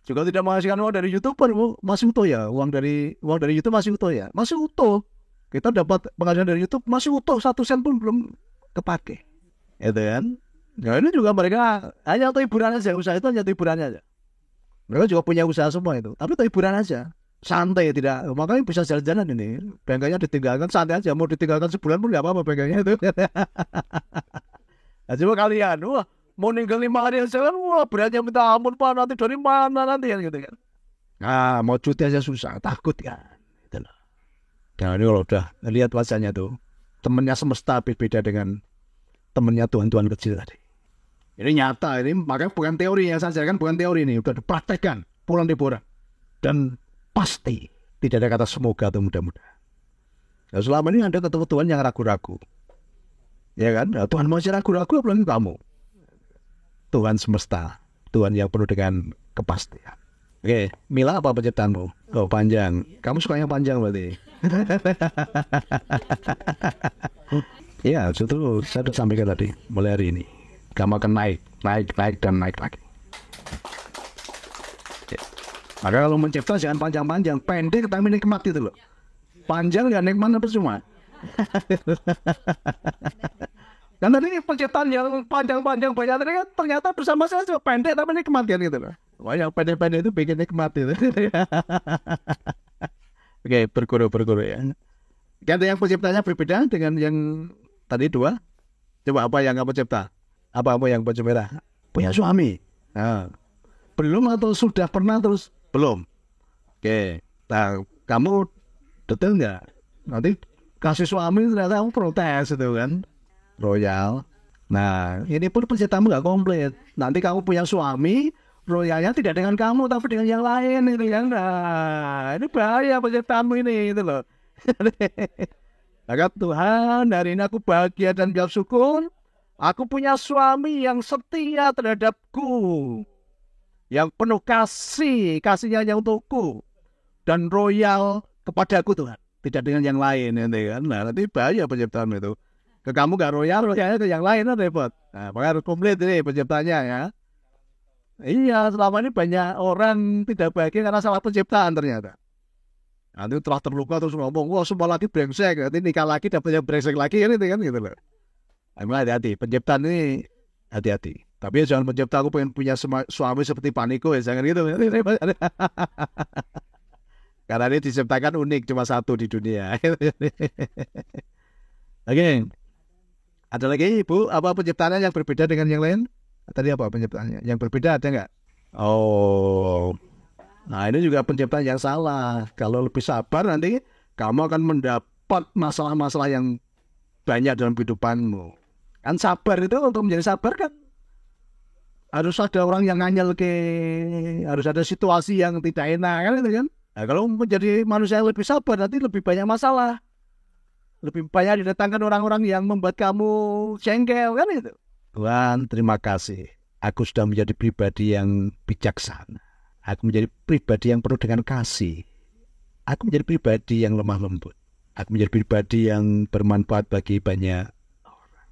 Speaker 1: Juga tidak menghasilkan uang dari YouTuber, masih utuh ya. Uang dari YouTube masih utuh ya. Masih utuh. Kita dapat penghasilan dari YouTube masih utuh, 1 sen pun belum kepake. Itu kan. Nah ini juga mereka hanya untuk hiburan aja. Usaha itu hanya untuk hiburan aja. Mereka juga punya usaha semua itu. Tapi untuk hiburan aja. Santai tidak. Makanya bisa jalan-jalan ini. Bengkelnya ditinggalkan santai aja. Mau ditinggalkan sebulan pun gak apa-apa bengkelnya itu. Nah, coba kalian. Wah, mau ninggal 5 hari aja kan. Wah, beratnya minta ampun Pak. Nanti dari mana nanti kan gitu kan. Nah, mau cuti aja susah. Takut kan. Gitu loh. Nah ini kalau udah lihat wajahnya tuh. Temennya semesta berbeda dengan temennya Tuhan-Tuhan kecil tadi. Ini nyata, ini makanya bukan teori yang saya ajarkan, bukan teori ini, udah dipraktekkan, pulang diborang. Dan pasti tidak ada kata semoga atau mudah-mudahan. Nah, selama ini ada ketemu Tuhan yang ragu-ragu. Ya kan? Nah, Tuhan masih ragu-ragu apalagi kamu. Tuhan semesta, Tuhan yang penuh dengan kepastian. Oke, Mila apa penciptaanmu? Oh, panjang. Kamu suka yang panjang berarti. Ya, justru saya sudah sampaikan tadi, mulai hari ini. Kamu akan naik, dan naik lagi. Ya. Maka kalau mencipta jangan panjang-panjang, pendek tapi nikmat itu loh. Panjang nggak nikmat apa cuma. Dan tadi penciptaan yang panjang-panjang banyak tadi kan ternyata bersama saya cuma pendek tapi nikmat kan gitu loh. Wah yang pendek-pendek itu bikin nikmat itu. Oke, berguru ya. Kan yang penciptanya berbeda dengan yang tadi 2. Coba apa yang kamu cipta? Apa yang baju merah? Punya suami. Nah, belum atau sudah pernah terus? Belum. Oke. Nah, kamu detail nggak? Nanti kasih suami ternyata kamu protes itu kan. Royal. Nah, ini pun penciptaanmu nggak komplit. Nanti kamu punya suami, royalnya tidak dengan kamu tapi dengan yang lain itu kan. Nah, ini bahaya penciptaanmu ini itu loh. Maka Tuhan, hari ini aku bahagia dan bersyukur. Aku punya suami yang setia terhadapku, yang penuh kasihnya hanya untukku, dan royal kepadaku Tuhan, tidak dengan yang lain, kan? Nah, nanti bahaya penciptaan itu. Ke kamu gak royalnya ke yang lain kan repot. Nah, maka harus komplit ini penciptanya ya. Iya, selama ini banyak orang tidak bahagia karena salah penciptaan ternyata. Nanti telah terluka terus ngomong, wah semua lagi brengsek, nanti nikah lagi dapetnya brengsek lagi kan gitu loh. Emang hati-hati, penciptaan ini hati-hati. Tapi ya jangan mencipta aku pengen punya suami seperti Paniko ya, jangan gitu. Karena ini diciptakan unik, cuma 1 di dunia. Oke. Ada lagi Ibu, apa penciptaannya yang berbeda dengan yang lain? Tadi apa penciptaannya? Yang berbeda ada nggak? Oh, nah ini juga penciptaan yang salah. Kalau lebih sabar nanti kamu akan mendapat masalah-masalah yang banyak dalam kehidupanmu. Kan sabar itu untuk menjadi sabar kan harus ada orang yang nganyel harus ada situasi yang tidak enak kan itu kan. Nah, kalau menjadi manusia yang lebih sabar nanti lebih banyak masalah, lebih banyak didatangkan orang-orang yang membuat kamu jengkel kan itu. Tuhan terima kasih, aku sudah menjadi pribadi yang bijaksana. Aku menjadi pribadi yang penuh dengan kasih. Aku menjadi pribadi yang lemah lembut. Aku menjadi pribadi yang bermanfaat bagi banyak orang.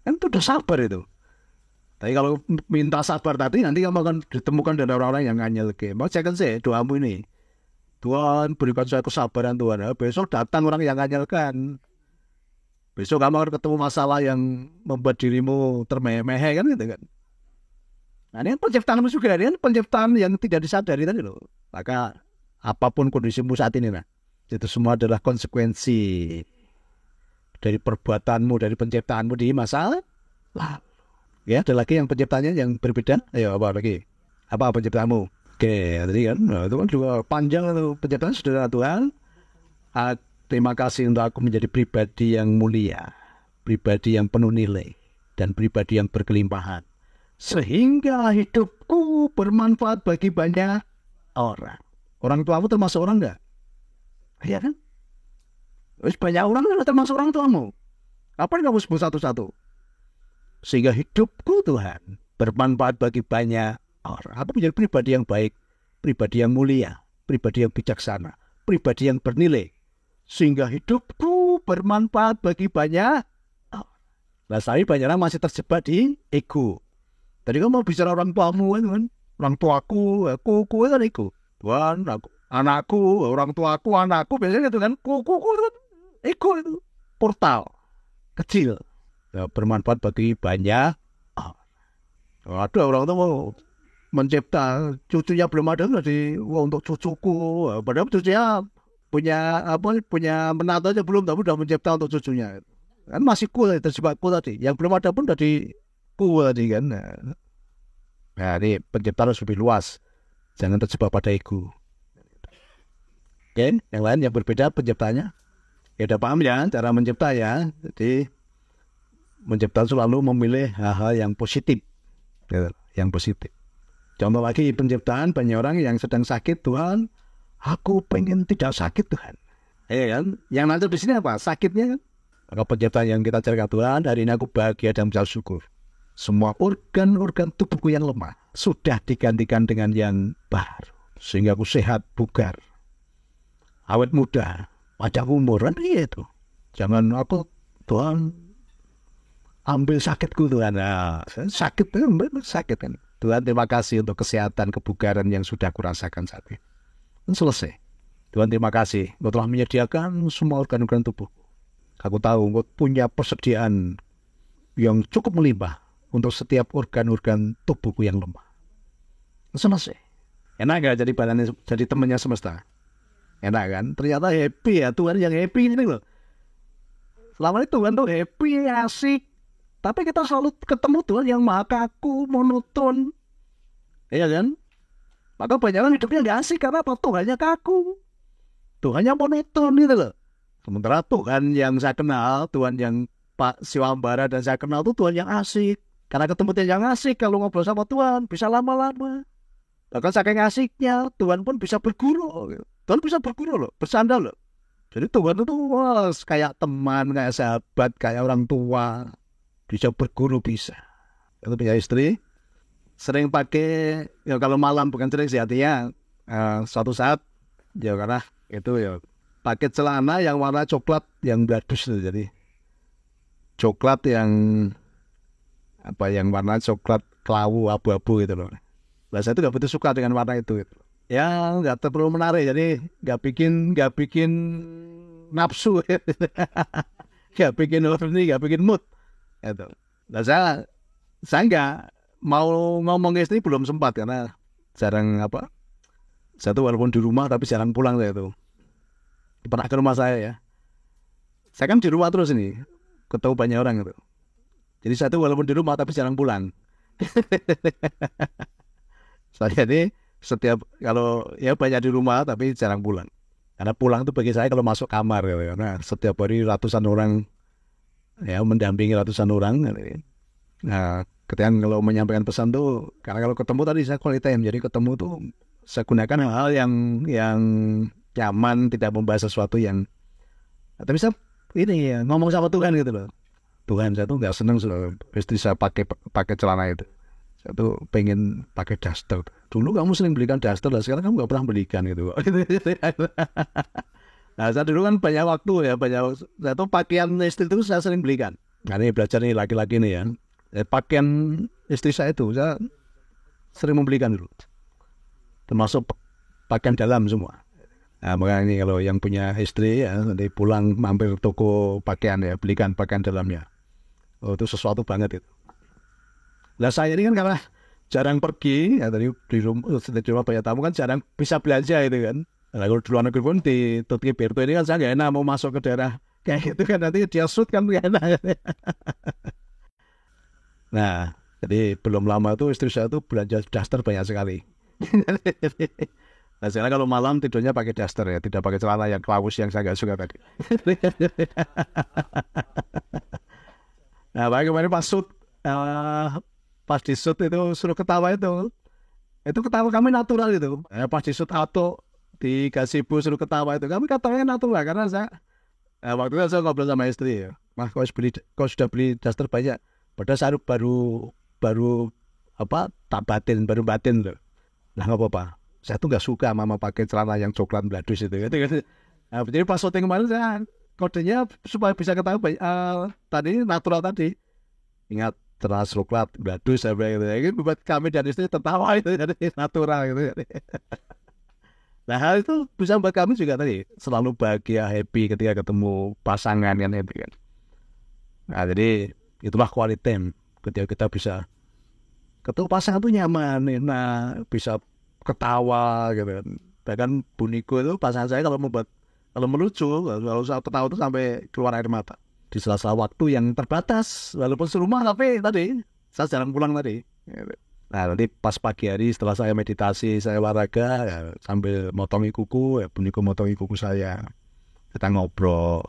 Speaker 1: Kan itu udah sabar itu. Tapi kalau minta sabar tadi, nanti kamu akan ditemukan dari orang-orang yang nganyel. Mau cekkan sih doamu ini. Tuhan berikan saya kesabaran Tuhan. Besok datang orang yang nganyelkan. Besok kamu akan ketemu masalah yang membuat dirimu termeh-meh kan gitu kan. Nah ini kan penciptaanmu juga. Ini kan penciptaan yang tidak disadari tadi loh. Maka apapun kondisimu saat ini nah, itu semua adalah konsekuensi dari perbuatanmu, dari penciptaanmu di masa lalu. Ya, ada lagi yang penciptanya yang berbeda. Ayo, apa lagi? Apa penciptaanmu? Oke, tadi kan, nah, itu kan juga panjang itu penciptaan saudara Tuhan. Terima kasih untuk aku menjadi pribadi yang mulia, pribadi yang penuh nilai, dan pribadi yang berkelimpahan. Sehingga hidupku bermanfaat bagi banyak orang. Orang tuamu termasuk orang enggak? Iya kan? Terus banyak orang kan termasuk orang tuamu. Apa yang kamu sebut satu-satu? Sehingga hidupku Tuhan bermanfaat bagi banyak orang. Aku menjadi pribadi yang baik, pribadi yang mulia, pribadi yang bijaksana, pribadi yang bernilai. Sehingga hidupku bermanfaat bagi banyak orang. Nah, saya banyak orang masih terjebak di ego. Tadi kamu mau bicara orang tuamu kan? Orang tuaku, aku kan ego. Tuhan, aku, anakku, orang tuaku, anakku, biasanya itu kan, kuku itu kan, ego itu, portal, kecil, ya, bermanfaat bagi banyak. Ada orang itu mau mencipta, cucunya belum ada, jadi untuk cucuku, padahal cucunya punya menantu aja belum, tapi udah mencipta untuk cucunya. Kan masih cool, terjebak cool tadi, yang belum ada pun udah di cool tadi kan. Nah, ini penciptaan harus lebih luas. Jangan terjebak pada ego. Oke, yang lain yang berbeda penciptanya. Ya udah paham ya cara mencipta ya. Jadi mencipta selalu memilih hal-hal yang positif. Ya, yang positif. Contoh lagi penciptaan banyak orang yang sedang sakit, Tuhan, aku pengen tidak sakit Tuhan. Ya kan? Yang nanti di sini apa? Sakitnya kan? Maka penciptaan yang kita carikan Tuhan, hari ini aku bahagia dan bersyukur. Semua organ-organ tubuhku yang lemah sudah digantikan dengan yang baru. Sehingga aku sehat, bugar, awet muda, panjang umur. Kan itu. Jangan aku, Tuhan, ambil sakitku Tuhan. Nah, sakit kan. Tuhan terima kasih untuk kesehatan, kebugaran yang sudah aku rasakan saat ini. Dan selesai. Tuhan terima kasih. Engkau telah menyediakan semua organ-organ tubuh. Aku tahu engkau punya persediaan yang cukup melimpah untuk setiap organ-organ tubuhku yang lemah. Selesai. Enak gak jadi temannya semesta? Enak kan? Ternyata happy ya, Tuhan yang happy ini loh. Selama ini Tuhan tuh happy, asik. Tapi kita selalu ketemu Tuhan yang maha kaku, monoton. Iya kan? Maka banyak orang hidupnya gak asik karena apa? Tuhannya kaku. Tuhannya monoton gitu loh. Sementara Tuhan yang saya kenal, Tuhan yang Pak Siwambara dan saya kenal tuh Tuhan yang asik. Karena ketemu Tuhan yang asik, kalau ngobrol sama Tuhan bisa lama-lama. Bahkan saking asiknya, Tuhan pun bisa berguru. Tuhan bisa berguru loh, bersandar loh. Jadi Tuhan itu kayak teman, kayak sahabat, kayak orang tua. Bisa berguru, bisa. Itu punya istri, sering pakai, ya kalau malam bukan sering sih artinya, suatu saat, ya karena itu ya, pakai celana yang warna coklat yang bladus tuh, jadi coklat yang warna coklat kelawu abu-abu gitu loh. Nah, saya itu nggak begitu suka dengan warna itu gitu. Ya nggak terlalu menarik, jadi nggak bikin nafsu, nggak bikin horny, nggak bikin mood. Itu. Nah, saya nggak mau ngomong ke istri, belum sempat karena jarang saya tuh walaupun di rumah tapi jarang pulang saya itu. Pernah ke rumah saya ya. Saya kan di rumah terus ini, ketemu banyak orang itu. Jadi saya tuh walaupun di rumah tapi jarang pulang. Saya ini setiap kalau ya banyak di rumah tapi jarang pulang. Karena pulang itu bagi saya kalau masuk kamar gitu. Karena setiap hari ratusan orang ya mendampingi ratusan orang. Nah, ketika kalau menyampaikan pesan tuh, karena kalau ketemu tadi saya quality time, jadi ketemu tuh saya gunakan hal yang nyaman, tidak membahas sesuatu yang. Tapi saya ini ya ngomong sama Tuhan gitu loh. Tuhan, saya tuh nggak seneng istri saya pakai celana itu. Saya tuh pengen pakai daster. dulu kamu sering belikan daster, lah sekarang kamu nggak pernah belikan gitu. Nah, saya dulu kan banyak waktu ya, saya tuh pakaian istri itu saya sering belikan. Nah, ini belajar nih laki-laki nih ya. Pakaian istri saya itu saya sering membelikan dulu. Termasuk pakaian dalam semua. Nah, makanya ini kalau yang punya istri ya, nanti pulang mampir toko pakaian ya, belikan pakaian dalamnya. Oh, itu sesuatu banget itu. Nah, saya ini kan karena jarang pergi, ya tadi di rumah banyak tamu kan jarang bisa belanja itu kan. Nah, kalau di luar negeri pun di Turki Berto ini kan saya nggak enak mau masuk ke daerah kayak gitu kan, nanti dia shoot kan nggak enak. Nah, jadi belum lama itu istri saya tuh belanja daster banyak sekali. Nah, sekarang kalau malam tidurnya pakai daster ya, tidak pakai celana yang kaos yang saya nggak suka tadi. Nah, kemarin pas di shoot itu suruh ketawa itu ketawa kami natural itu. Pas di shoot auto di gazebo suruh ketawa itu kami katanya natural karena waktu itu saya ngobrol sama istri ya, Mas kau sudah beli daster banyak, padahal saya baru baru batin loh. Nah, nggak apa-apa. Saya tuh nggak suka mama pakai celana yang coklat bladus itu. Nah, jadi pas syuting kemarin saya kodenya supaya bisa ketahui tadi natural tadi. Ingat celana coklat bladus saya bilang gitu. Ini buat kami dan istri tertawa itu jadi natural gitu. Nah, hal itu bisa buat kami juga tadi selalu bahagia, happy ketika ketemu pasangan kan happy kan. Nah, jadi itulah quality time ketika kita bisa ketemu pasangan tuh nyaman, enak, bisa ketawa gitu kan. Bahkan Buniko itu pasangan saya kalau melucu, kalau saya ketawa itu sampai keluar air mata. Di sela-sela waktu yang terbatas, walaupun serumah tapi tadi saya jarang pulang tadi. Nah, nanti pas pagi hari setelah saya meditasi, saya olahraga ya, sambil motongi kuku, ya Buniko motongi kuku saya. Kita ngobrol,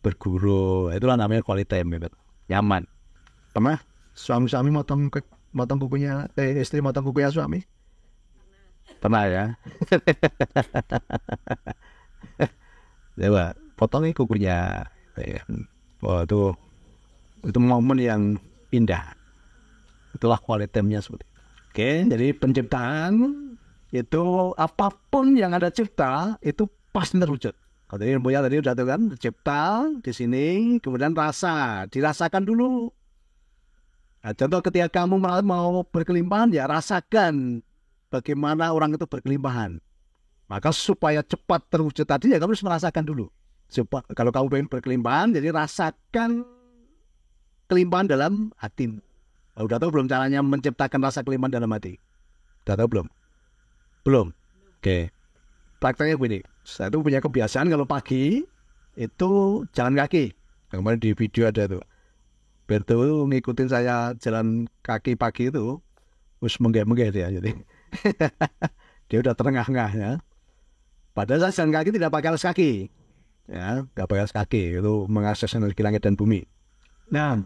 Speaker 1: berguru, itulah namanya quality time gitu. Nyaman. Pernah suami-suami motong kukunya, istri motong kukunya suami? Pernah ya. Coba potongin kukunya. Wah, itu momen yang indah. Itulah quality time-nya seperti itu. Oke, jadi penciptaan itu apapun yang ada cipta itu pasti terwujud. Kalau tadi Boya tadi udah tahu kan, cipta di sini, kemudian dirasakan dulu. Nah, contoh ketika kamu mau berkelimpahan ya rasakan bagaimana orang itu berkelimpahan. Maka supaya cepat terwujud tadi ya kamu harus merasakan dulu. Kalau kamu pengen berkelimpahan, jadi rasakan kelimpahan dalam hati. Udah tahu belum caranya menciptakan rasa kelimpahan dalam hati? Udah tahu belum? Belum? Oke. Prakteknya begini. Saya tuh punya kebiasaan kalau pagi itu jalan kaki. Kemarin di video ada tuh. Berto ngikutin saya jalan kaki pagi itu. Terus menggeh-menggeh dia. Jadi dia udah terengah-engah ya. Padahal saya jalan kaki tidak pakai alas kaki. Ya, nggak pakai alas kaki. Itu mengakses energi langit dan bumi. Nah,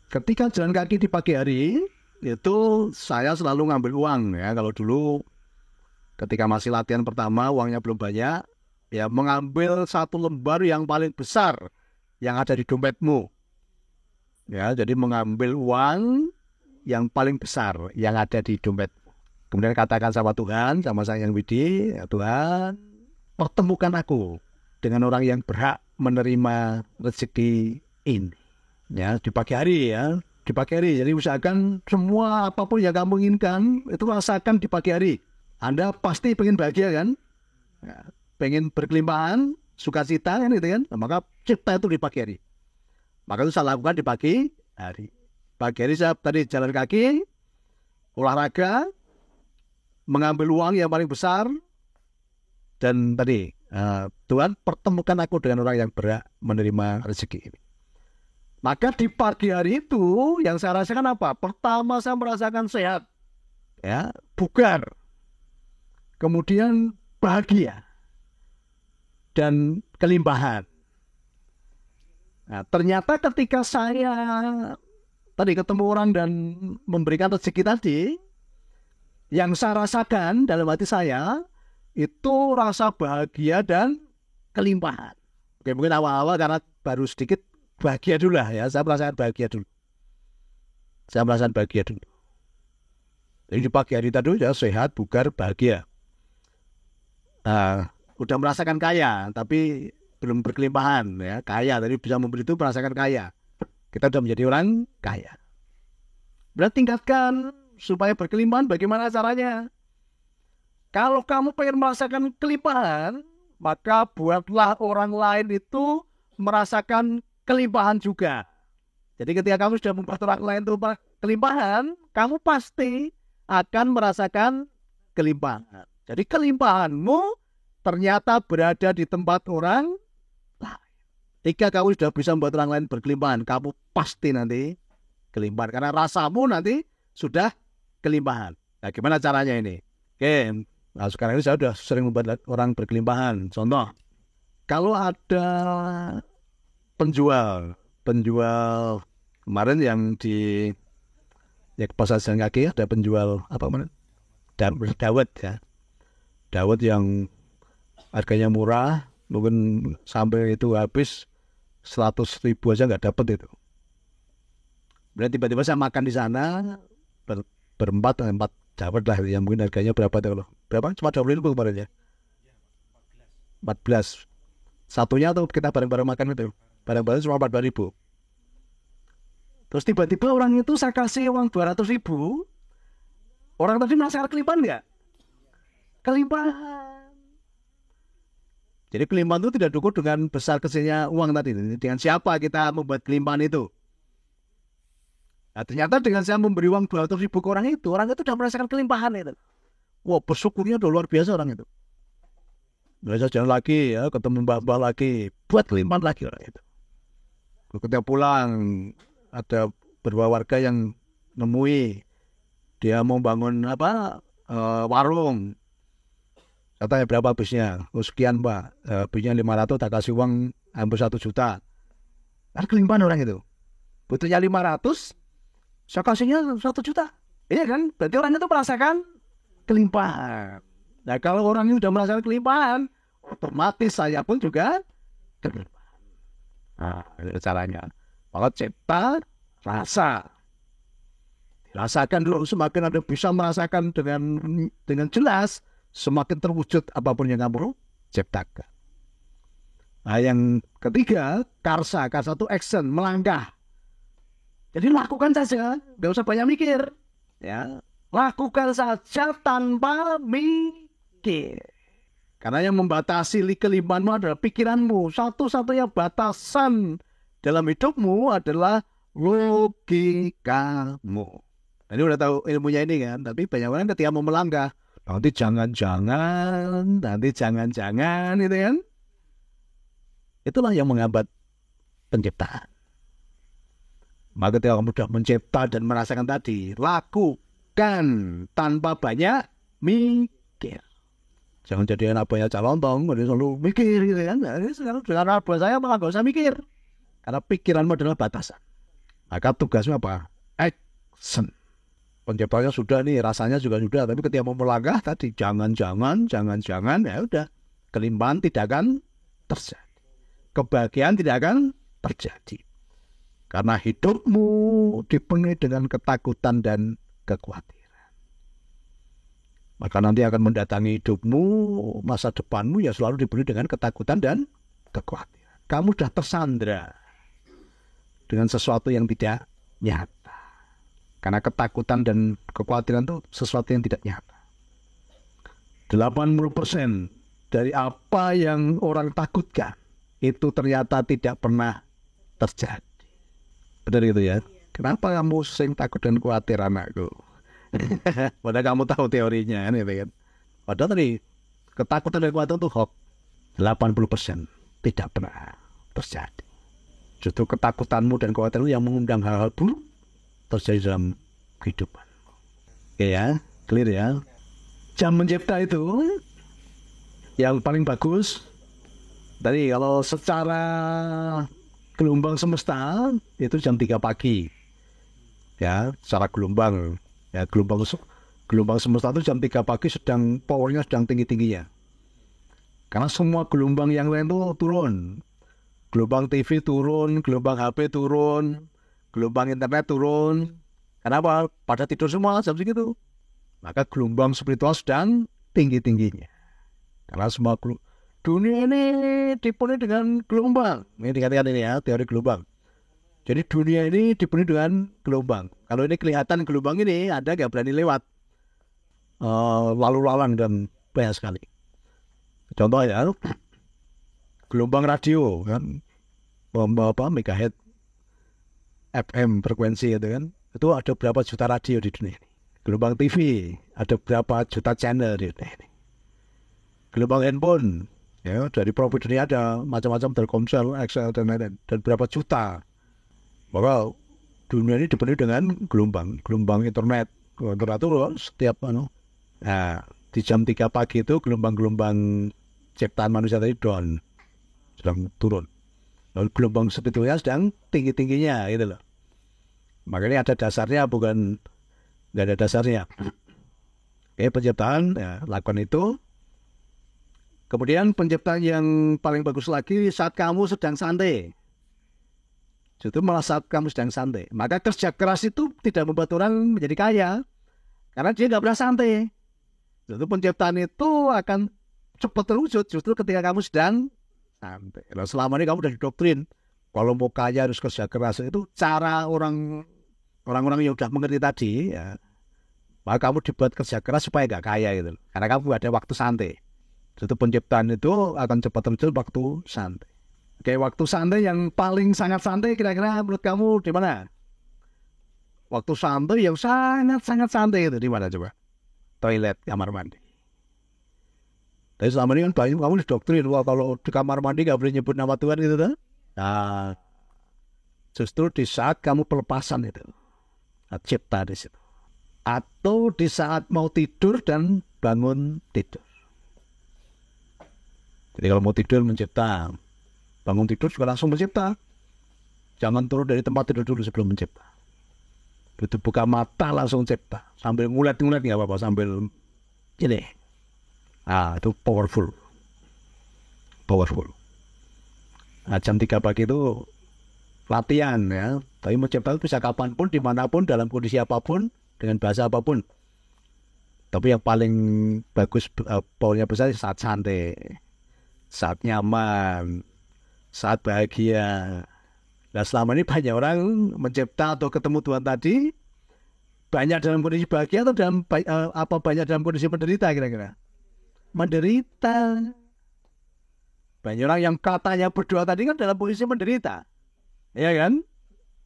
Speaker 1: ketika jalan kaki di pagi hari, itu saya selalu ngambil uang ya. Kalau dulu ketika masih latihan pertama, uangnya belum banyak, ya mengambil satu lembar yang paling besar yang ada di dompetmu. Ya, jadi mengambil uang yang paling besar yang ada di dompet. Kemudian katakan sama Tuhan, sama Sang Hyang Widi, ya Tuhan, pertemukan aku dengan orang yang berhak menerima rezeki ini. Ya, di pagi hari ya, di pagi hari. Jadi usahakan semua apapun yang kamu inginkan itu rasakan di pagi hari. Anda pasti pengen bahagia kan? Ya, pengen berkelimpahan, sukacita kan gitu kan? Nah, maka cipta itu di pagi hari. Maka itu saya lakukan di pagi hari. Pagi hari saya tadi jalan kaki, olahraga, mengambil uang yang paling besar, dan tadi Tuhan pertemukan aku dengan orang yang berhak menerima rezeki ini. Maka di pagi hari itu yang saya rasakan apa? Pertama saya merasakan sehat, ya, bugar, kemudian bahagia dan kelimpahan. Nah, ternyata ketika saya tadi ketemu orang dan memberikan rezeki tadi, yang saya rasakan dalam hati saya itu rasa bahagia dan kelimpahan. Oke, mungkin awal-awal karena baru sedikit bahagia dulu lah ya. Saya merasakan bahagia dulu. Jadi di pagi hari tadi ya sehat, bugar, bahagia. Udah merasakan kaya, tapi belum berkelimpahan ya. Kaya, tadi bisa memberi itu merasakan kaya. Kita sudah menjadi orang kaya. Berarti tingkatkan supaya berkelimpahan. Bagaimana caranya? Kalau kamu pengen merasakan kelimpahan, maka buatlah orang lain itu merasakan kelimpahan juga. Jadi ketika kamu sudah membuat orang lain itu kelimpahan, kamu pasti akan merasakan kelimpahan. Jadi kelimpahanmu ternyata berada di tempat orang lain. Jika kamu sudah bisa membuat orang lain berkelimpahan, kamu pasti nanti kelimpahan. Karena rasamu nanti sudah kelimpahan. Nah, gimana caranya ini? Oke, nah sekarang ini saya sudah sering membuat orang berkelimpahan. Contoh, kalau ada penjual kemarin yang di pasar jalan kaki ada penjual apa mana? Dawet ya. Dawet yang harganya murah, mungkin sampai itu habis 100.000 aja nggak dapat itu. Berarti tiba-tiba saya makan di sana berempat dawet lah yang mungkin harganya berapa tuh loh? Berapa? Cuma 20.000 kemarin ya. 14. Satunya tuh kita bareng-bareng makan itu. Bareng-bareng cuma 14.000. Terus tiba-tiba orang itu saya kasih uang 200.000. Orang tadi merasakan kelimpahan nggak? Kelimpahan. Jadi kelimpahan itu tidak diukur dengan besar kecilnya uang tadi. Dengan siapa kita membuat kelimpahan itu. Nah, ternyata dengan saya memberi uang 200.000 ke orang itu sudah merasakan kelimpahan itu. Wah, bersyukurnya udah luar biasa orang itu. Biasa jalan lagi ya, ketemu mbah-mbah lagi, buat kelimpahan lagi orang itu. Ketika pulang ada beberapa warga yang nemui dia mau bangun warung. Saya tanya berapa habisnya? Oh, sekian Pak, habisnya 500, tak kasih uang hampir 1 juta. Kan kelimpahan orang itu. Butuhnya 500, saya kasihnya 1 juta. Iya kan? Berarti orang itu merasakan kelimpahan. Nah, kalau orang ini sudah merasakan kelimpahan, otomatis saya pun juga kelimpahan. Nah, itu caranya. Maka cipta rasa. Dirasakan dulu, semakin Anda bisa merasakan dengan jelas, semakin terwujud apapun yang kamu ciptakan. Nah, yang ketiga, karsa. Karsa itu action, melangkah. Jadi lakukan saja, nggak usah banyak mikir. Ya, lakukan saja tanpa mikir. Karena yang membatasi kelimpahanmu adalah pikiranmu. Satu-satunya batasan dalam hidupmu adalah logikamu. Nah, ini udah tahu ilmunya ini kan, tapi banyak orang ketika mau melangkah, nanti jangan-jangan itu kan. Itulah yang menghambat penciptaan. Maka ketika kamu sudah mencipta dan merasakan tadi, lakukan tanpa banyak mikir. Jangan jadi anak banyak calontong, selalu mikir gitu kan. Nah, sekarang dengan buat saya malah gak usah mikir. Karena pikiranmu adalah batasan. Maka tugasmu apa? Action. Penciptanya sudah nih, rasanya juga sudah. Tapi ketika mau melangkah tadi, jangan, ya udah. Kelimpahan tidak akan terjadi. Kebahagiaan tidak akan terjadi. Karena hidupmu dipenuhi dengan ketakutan dan kekhawatiran. Maka nanti akan mendatangi hidupmu, masa depanmu ya selalu dipenuhi dengan ketakutan dan kekhawatiran. Kamu sudah tersandra dengan sesuatu yang tidak nyata. Karena ketakutan dan kekhawatiran itu sesuatu yang tidak nyata. 80% dari apa yang orang takutkan itu ternyata tidak pernah terjadi. Benar gitu ya? Kenapa kamu sering takut dan khawatir anakku? Padahal kamu tahu teorinya kan, gitu kan? Padahal tadi ketakutan dan kekhawatiran itu hoax. 80% tidak pernah terjadi. Justru ketakutanmu dan kekhawatiranmu yang mengundang hal-hal buruk terjadi dalam kehidupan. Oke ya, clear ya. Jam mencipta itu yang paling bagus. Tadi kalau secara gelombang semesta itu jam 3 pagi. Ya, secara gelombang. Ya, gelombang semesta itu jam 3 pagi powernya sedang tinggi-tingginya. Karena semua gelombang yang lain itu turun. Gelombang TV turun, gelombang HP turun, gelombang internet turun. Kenapa? Pada tidur semua jam segitu. Maka gelombang spiritual sedang tinggi-tingginya. Karena semua dunia ini dipenuhi dengan gelombang. Ini dikatakan ini ya, teori gelombang. Jadi dunia ini dipenuhi dengan gelombang. Kalau ini kelihatan gelombang ini, Anda nggak berani lewat. Lalu lalang dan banyak sekali. Contoh ya, gelombang radio kan, megahertz FM frekuensi itu kan, itu ada berapa juta radio di dunia ini. Gelombang TV ada berapa juta channel di dunia ini. Gelombang handphone ya, dari provider ini ada macam-macam, Telkomsel, XL dan lain-lain, dan berapa juta. Maka dunia ini dipenuhi dengan gelombang internet. Internet itu setiap nah, di jam 3 pagi itu gelombang ciptaan manusia tadi down, sedang turun. Lalu gelombang sebetulnya sedang tinggi-tingginya gitu loh. Makanya ada dasarnya, bukan nggak ada dasarnya. Oke, penciptaan ya, lakukan itu. Kemudian penciptaan yang paling bagus lagi saat kamu sedang santai. Justru malah saat kamu sedang santai. Maka kerja keras itu tidak membuat orang menjadi kaya, karena dia nggak pernah santai. Justru penciptaan itu akan cepat terwujud justru ketika kamu sedang santai. Lalu selama ini kamu udah didoktrin kalau mau kaya harus kerja keras. Itu cara orang-orang yang udah mengerti tadi ya. Maka kamu dibuat kerja keras supaya nggak kaya gitu. Karena kamu ada waktu santai. Justru penciptaan itu akan cepat terwujud waktu santai. Oke, waktu santai yang paling sangat santai kira-kira menurut kamu di mana? Waktu santai yang sangat-sangat santai itu di mana coba? Toilet, kamar mandi. Tapi selama ini kan banyak kamu didoktrin, wah kalau di kamar mandi gak boleh nyebut nama Tuhan gitu kan? Nah, justru di saat kamu pelepasan itu, cipta di situ. Atau di saat mau tidur dan bangun tidur. Jadi kalau mau tidur mencipta, bangun tidur juga langsung mencipta. Jangan turun dari tempat tidur dulu sebelum mencipta. Begitu buka mata langsung cipta. Sambil ngulet-ngulet nggak apa-apa, sambil ini. Nah, itu powerful. Nah, jam 3 pagi itu latihan ya. Tapi mencipta itu bisa kapanpun, dimanapun, dalam kondisi apapun, dengan bahasa apapun. Tapi yang paling bagus, powernya besar saat santai, saat nyaman, saat bahagia. Nah, selama ini banyak orang mencipta atau ketemu Tuhan tadi banyak dalam kondisi bahagia atau banyak dalam kondisi menderita kira-kira? Menderita. Banyak orang yang katanya berdoa tadi kan dalam posisi menderita, ya kan?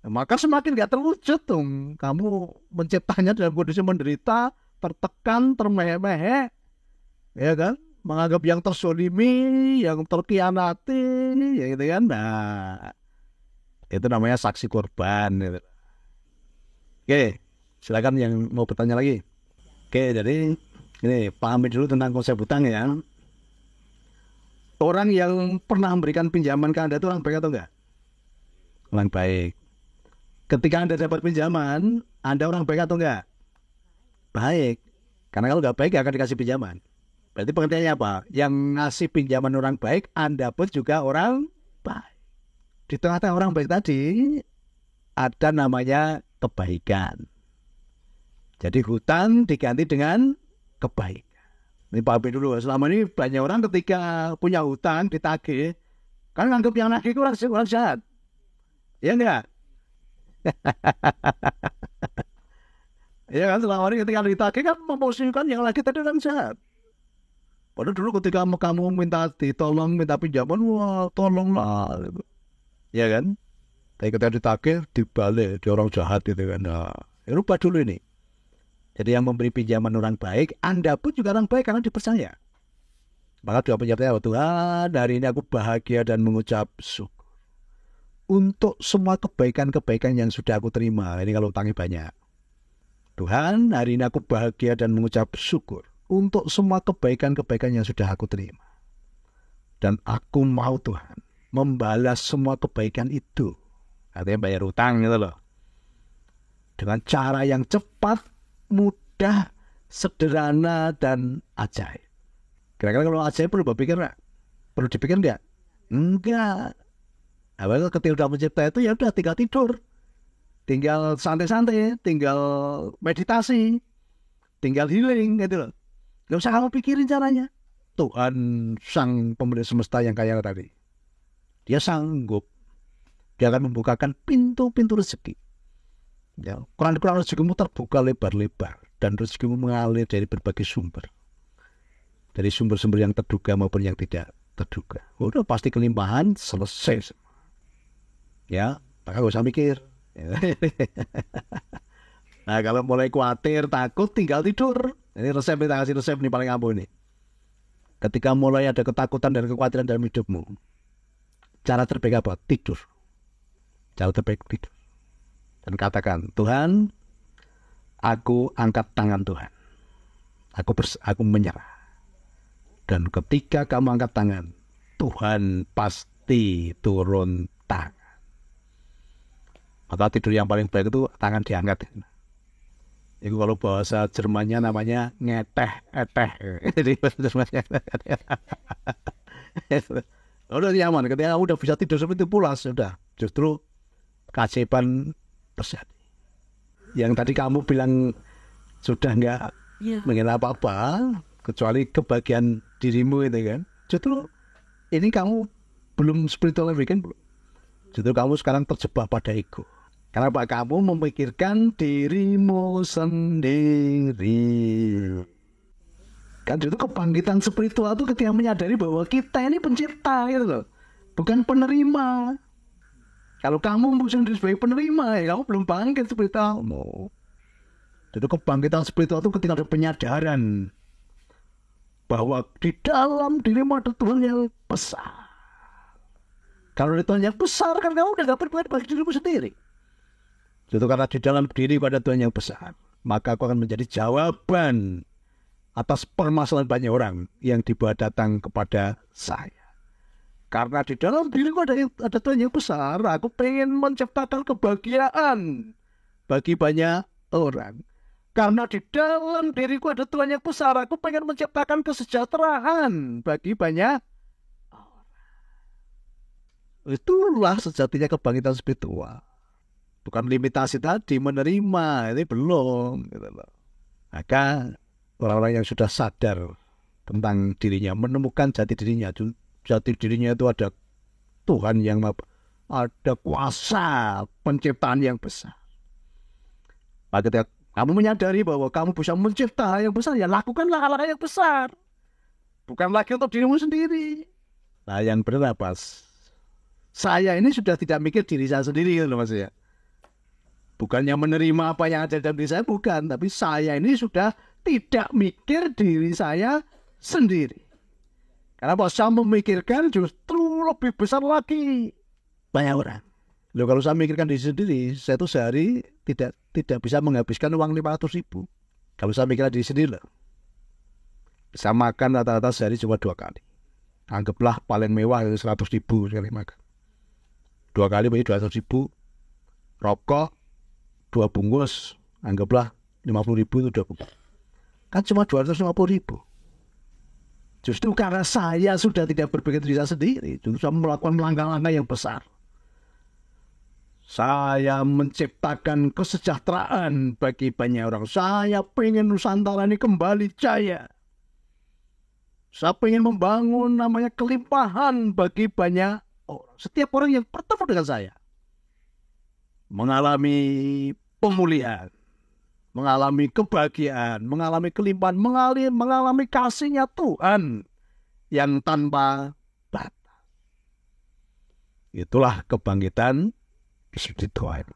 Speaker 1: Maka semakin gak terwujud dong. Kamu menciptanya dalam kondisi menderita, tertekan, termehek-mehek, ya kan? Menganggap yang terzolimi, yang terkianati, ya gitu kan? Nah, itu namanya saksi korban. Gitu. Oke, silakan yang mau bertanya lagi. Oke, jadi ini pahami dulu tentang konsep hutang ya. Orang yang pernah memberikan pinjaman ke Anda itu orang baik atau enggak? Orang baik. Ketika Anda dapat pinjaman, Anda orang baik atau enggak? Baik. Karena kalau enggak baik, gak akan dikasih pinjaman. Berarti pengertiannya apa? Yang ngasih pinjaman orang baik, Anda pun juga orang baik. Di tengah-tengah orang baik tadi, ada namanya kebaikan. Jadi hutang diganti dengan kebaikan. Ini pahami dulu, selama ini banyak orang ketika punya hutang ditagih, kan nganggap yang nagih itu orang jahat. Ya enggak? Ya kan, selama ini ketika ditagih kan memposisikan yang lagi tadi orang jahat. Padahal dulu ketika kamu minta ditolong, minta pinjaman, wah tolonglah. Gitu. Ya kan? Tapi ketika ditagih, dibalik, dia orang jahat gitu kan. Nah, ya lupa dulu ini. Jadi yang memberi pinjaman orang baik, Anda pun juga orang baik karena dipercaya. Maka doa penyertanya, Tuhan, hari ini aku bahagia dan mengucap syukur untuk semua kebaikan-kebaikan yang sudah aku terima. Ini kalau utangnya banyak. Tuhan, hari ini aku bahagia dan mengucap syukur untuk semua kebaikan-kebaikan yang sudah aku terima. Dan aku mau Tuhan membalas semua kebaikan itu. Artinya bayar utang gitu loh. Dengan cara yang cepat, mudah, sederhana, dan ajaib. Kira-kira kalau ajaib perlu berpikir nggak? Perlu dipikir nggak? Enggak. Nah, ketika udah mencipta itu ya udah tinggal tidur. Tinggal santai-santai, tinggal meditasi. tinggal healing gitu loh. Gak usah kamu pikirin caranya. Tuhan sang pemilik semesta yang kaya tadi, dia sanggup, dia akan membukakan pintu-pintu rezeki. Ya, keran-keran rezekimu terbuka lebar-lebar dan rezekimu mengalir dari berbagai sumber, dari sumber-sumber yang terduga maupun yang tidak terduga. Udah pasti kelimpahan, selesai. Ya, maka gak usah mikir. Nah, kalau mulai khawatir, takut, tinggal tidur. Ini resep, kita kasih resep nih paling ampuh ini. Ketika mulai ada ketakutan dan kekhawatiran dalam hidupmu, cara terbaik apa? Tidur. Cara terbaik tidur. Dan katakan, Tuhan, aku angkat tangan Tuhan. Aku menyerah. Dan ketika kamu angkat tangan, Tuhan pasti turun tangan. Maka tidur yang paling baik itu tangan diangkat. Itu kalau bahasa Jermannya namanya ngeteh-eteh. Jadi bahasa Jermannya. Udah nyaman. Ketika kamu udah bisa tidur seperti itu pulas, sudah. Justru keajaiban terjadi. Yang tadi kamu bilang sudah enggak mengenal apa-apa, kecuali kebahagiaan dirimu itu kan. Justru ini kamu belum spiritual awakening belum. Justru kamu sekarang terjebak pada ego. Karena kamu memikirkan dirimu sendiri. Kan itu kebangkitan spiritual itu ketika menyadari bahwa kita ini pencipta gitu loh. Bukan penerima. Kalau kamu sendiri sebagai penerima, ya kamu belum bangkit spiritual. No. Itu kebangkitan spiritual itu ketika ada penyadaran bahwa di dalam dirimu ada Tuhan yang besar. Kalau ada Tuhan yang besar kan kamu udah gak berbuat bagi dirimu sendiri. Itu karena di dalam diri pada Tuhan yang besar, maka aku akan menjadi jawaban atas permasalahan banyak orang yang dibawa datang kepada saya. Karena di dalam diriku ada Tuhan yang besar, aku pengen menciptakan kebahagiaan bagi banyak orang. Karena di dalam diriku ada Tuhan yang besar, aku pengen menciptakan kesejahteraan bagi banyak orang. Itulah sejatinya kebangkitan spiritual. Bukan limitasi tadi, menerima, ini belum. Gitu loh. Maka orang-orang yang sudah sadar tentang dirinya, menemukan jati dirinya itu ada Tuhan yang ada kuasa penciptaan yang besar. Maka ketika kamu menyadari bahwa kamu bisa mencipta yang besar, ya lakukanlah hal-hal yang besar. Bukan lagi untuk dirimu sendiri. Nah yang benar apa? Saya ini sudah tidak mikir diri saya sendiri gitu loh Mas ya. Bukannya menerima apa yang ada dalam diri saya, bukan. Tapi saya ini sudah tidak mikir diri saya sendiri. Karena pas saya memikirkan justru lebih besar lagi banyak orang. Loh, kalau saya mikirkan diri sendiri, saya tuh sehari tidak bisa menghabiskan uang 500.000. Kalau saya mikirkan diri sendiri, loh, saya makan rata-rata sehari cuma 2 kali. Anggaplah paling mewah itu 100.000 sekali makan. 2 kali berarti 200.000. Rokok 2 bungkus, anggaplah 50.000 itu 2 bungkus. Kan cuma 250.000. Justru karena saya sudah tidak berpikir diri saya sendiri, justru saya melakukan langkah-langkah yang besar. Saya menciptakan kesejahteraan bagi banyak orang. Saya pengen Nusantara ini kembali jaya. Saya pengen membangun namanya kelimpahan bagi banyak orang. Setiap orang yang bertemu dengan saya mengalami pemulihan, mengalami kebahagiaan, mengalami kelimpahan, mengalami kasihnya Tuhan yang tanpa batas. Itulah kebangkitan spiritual.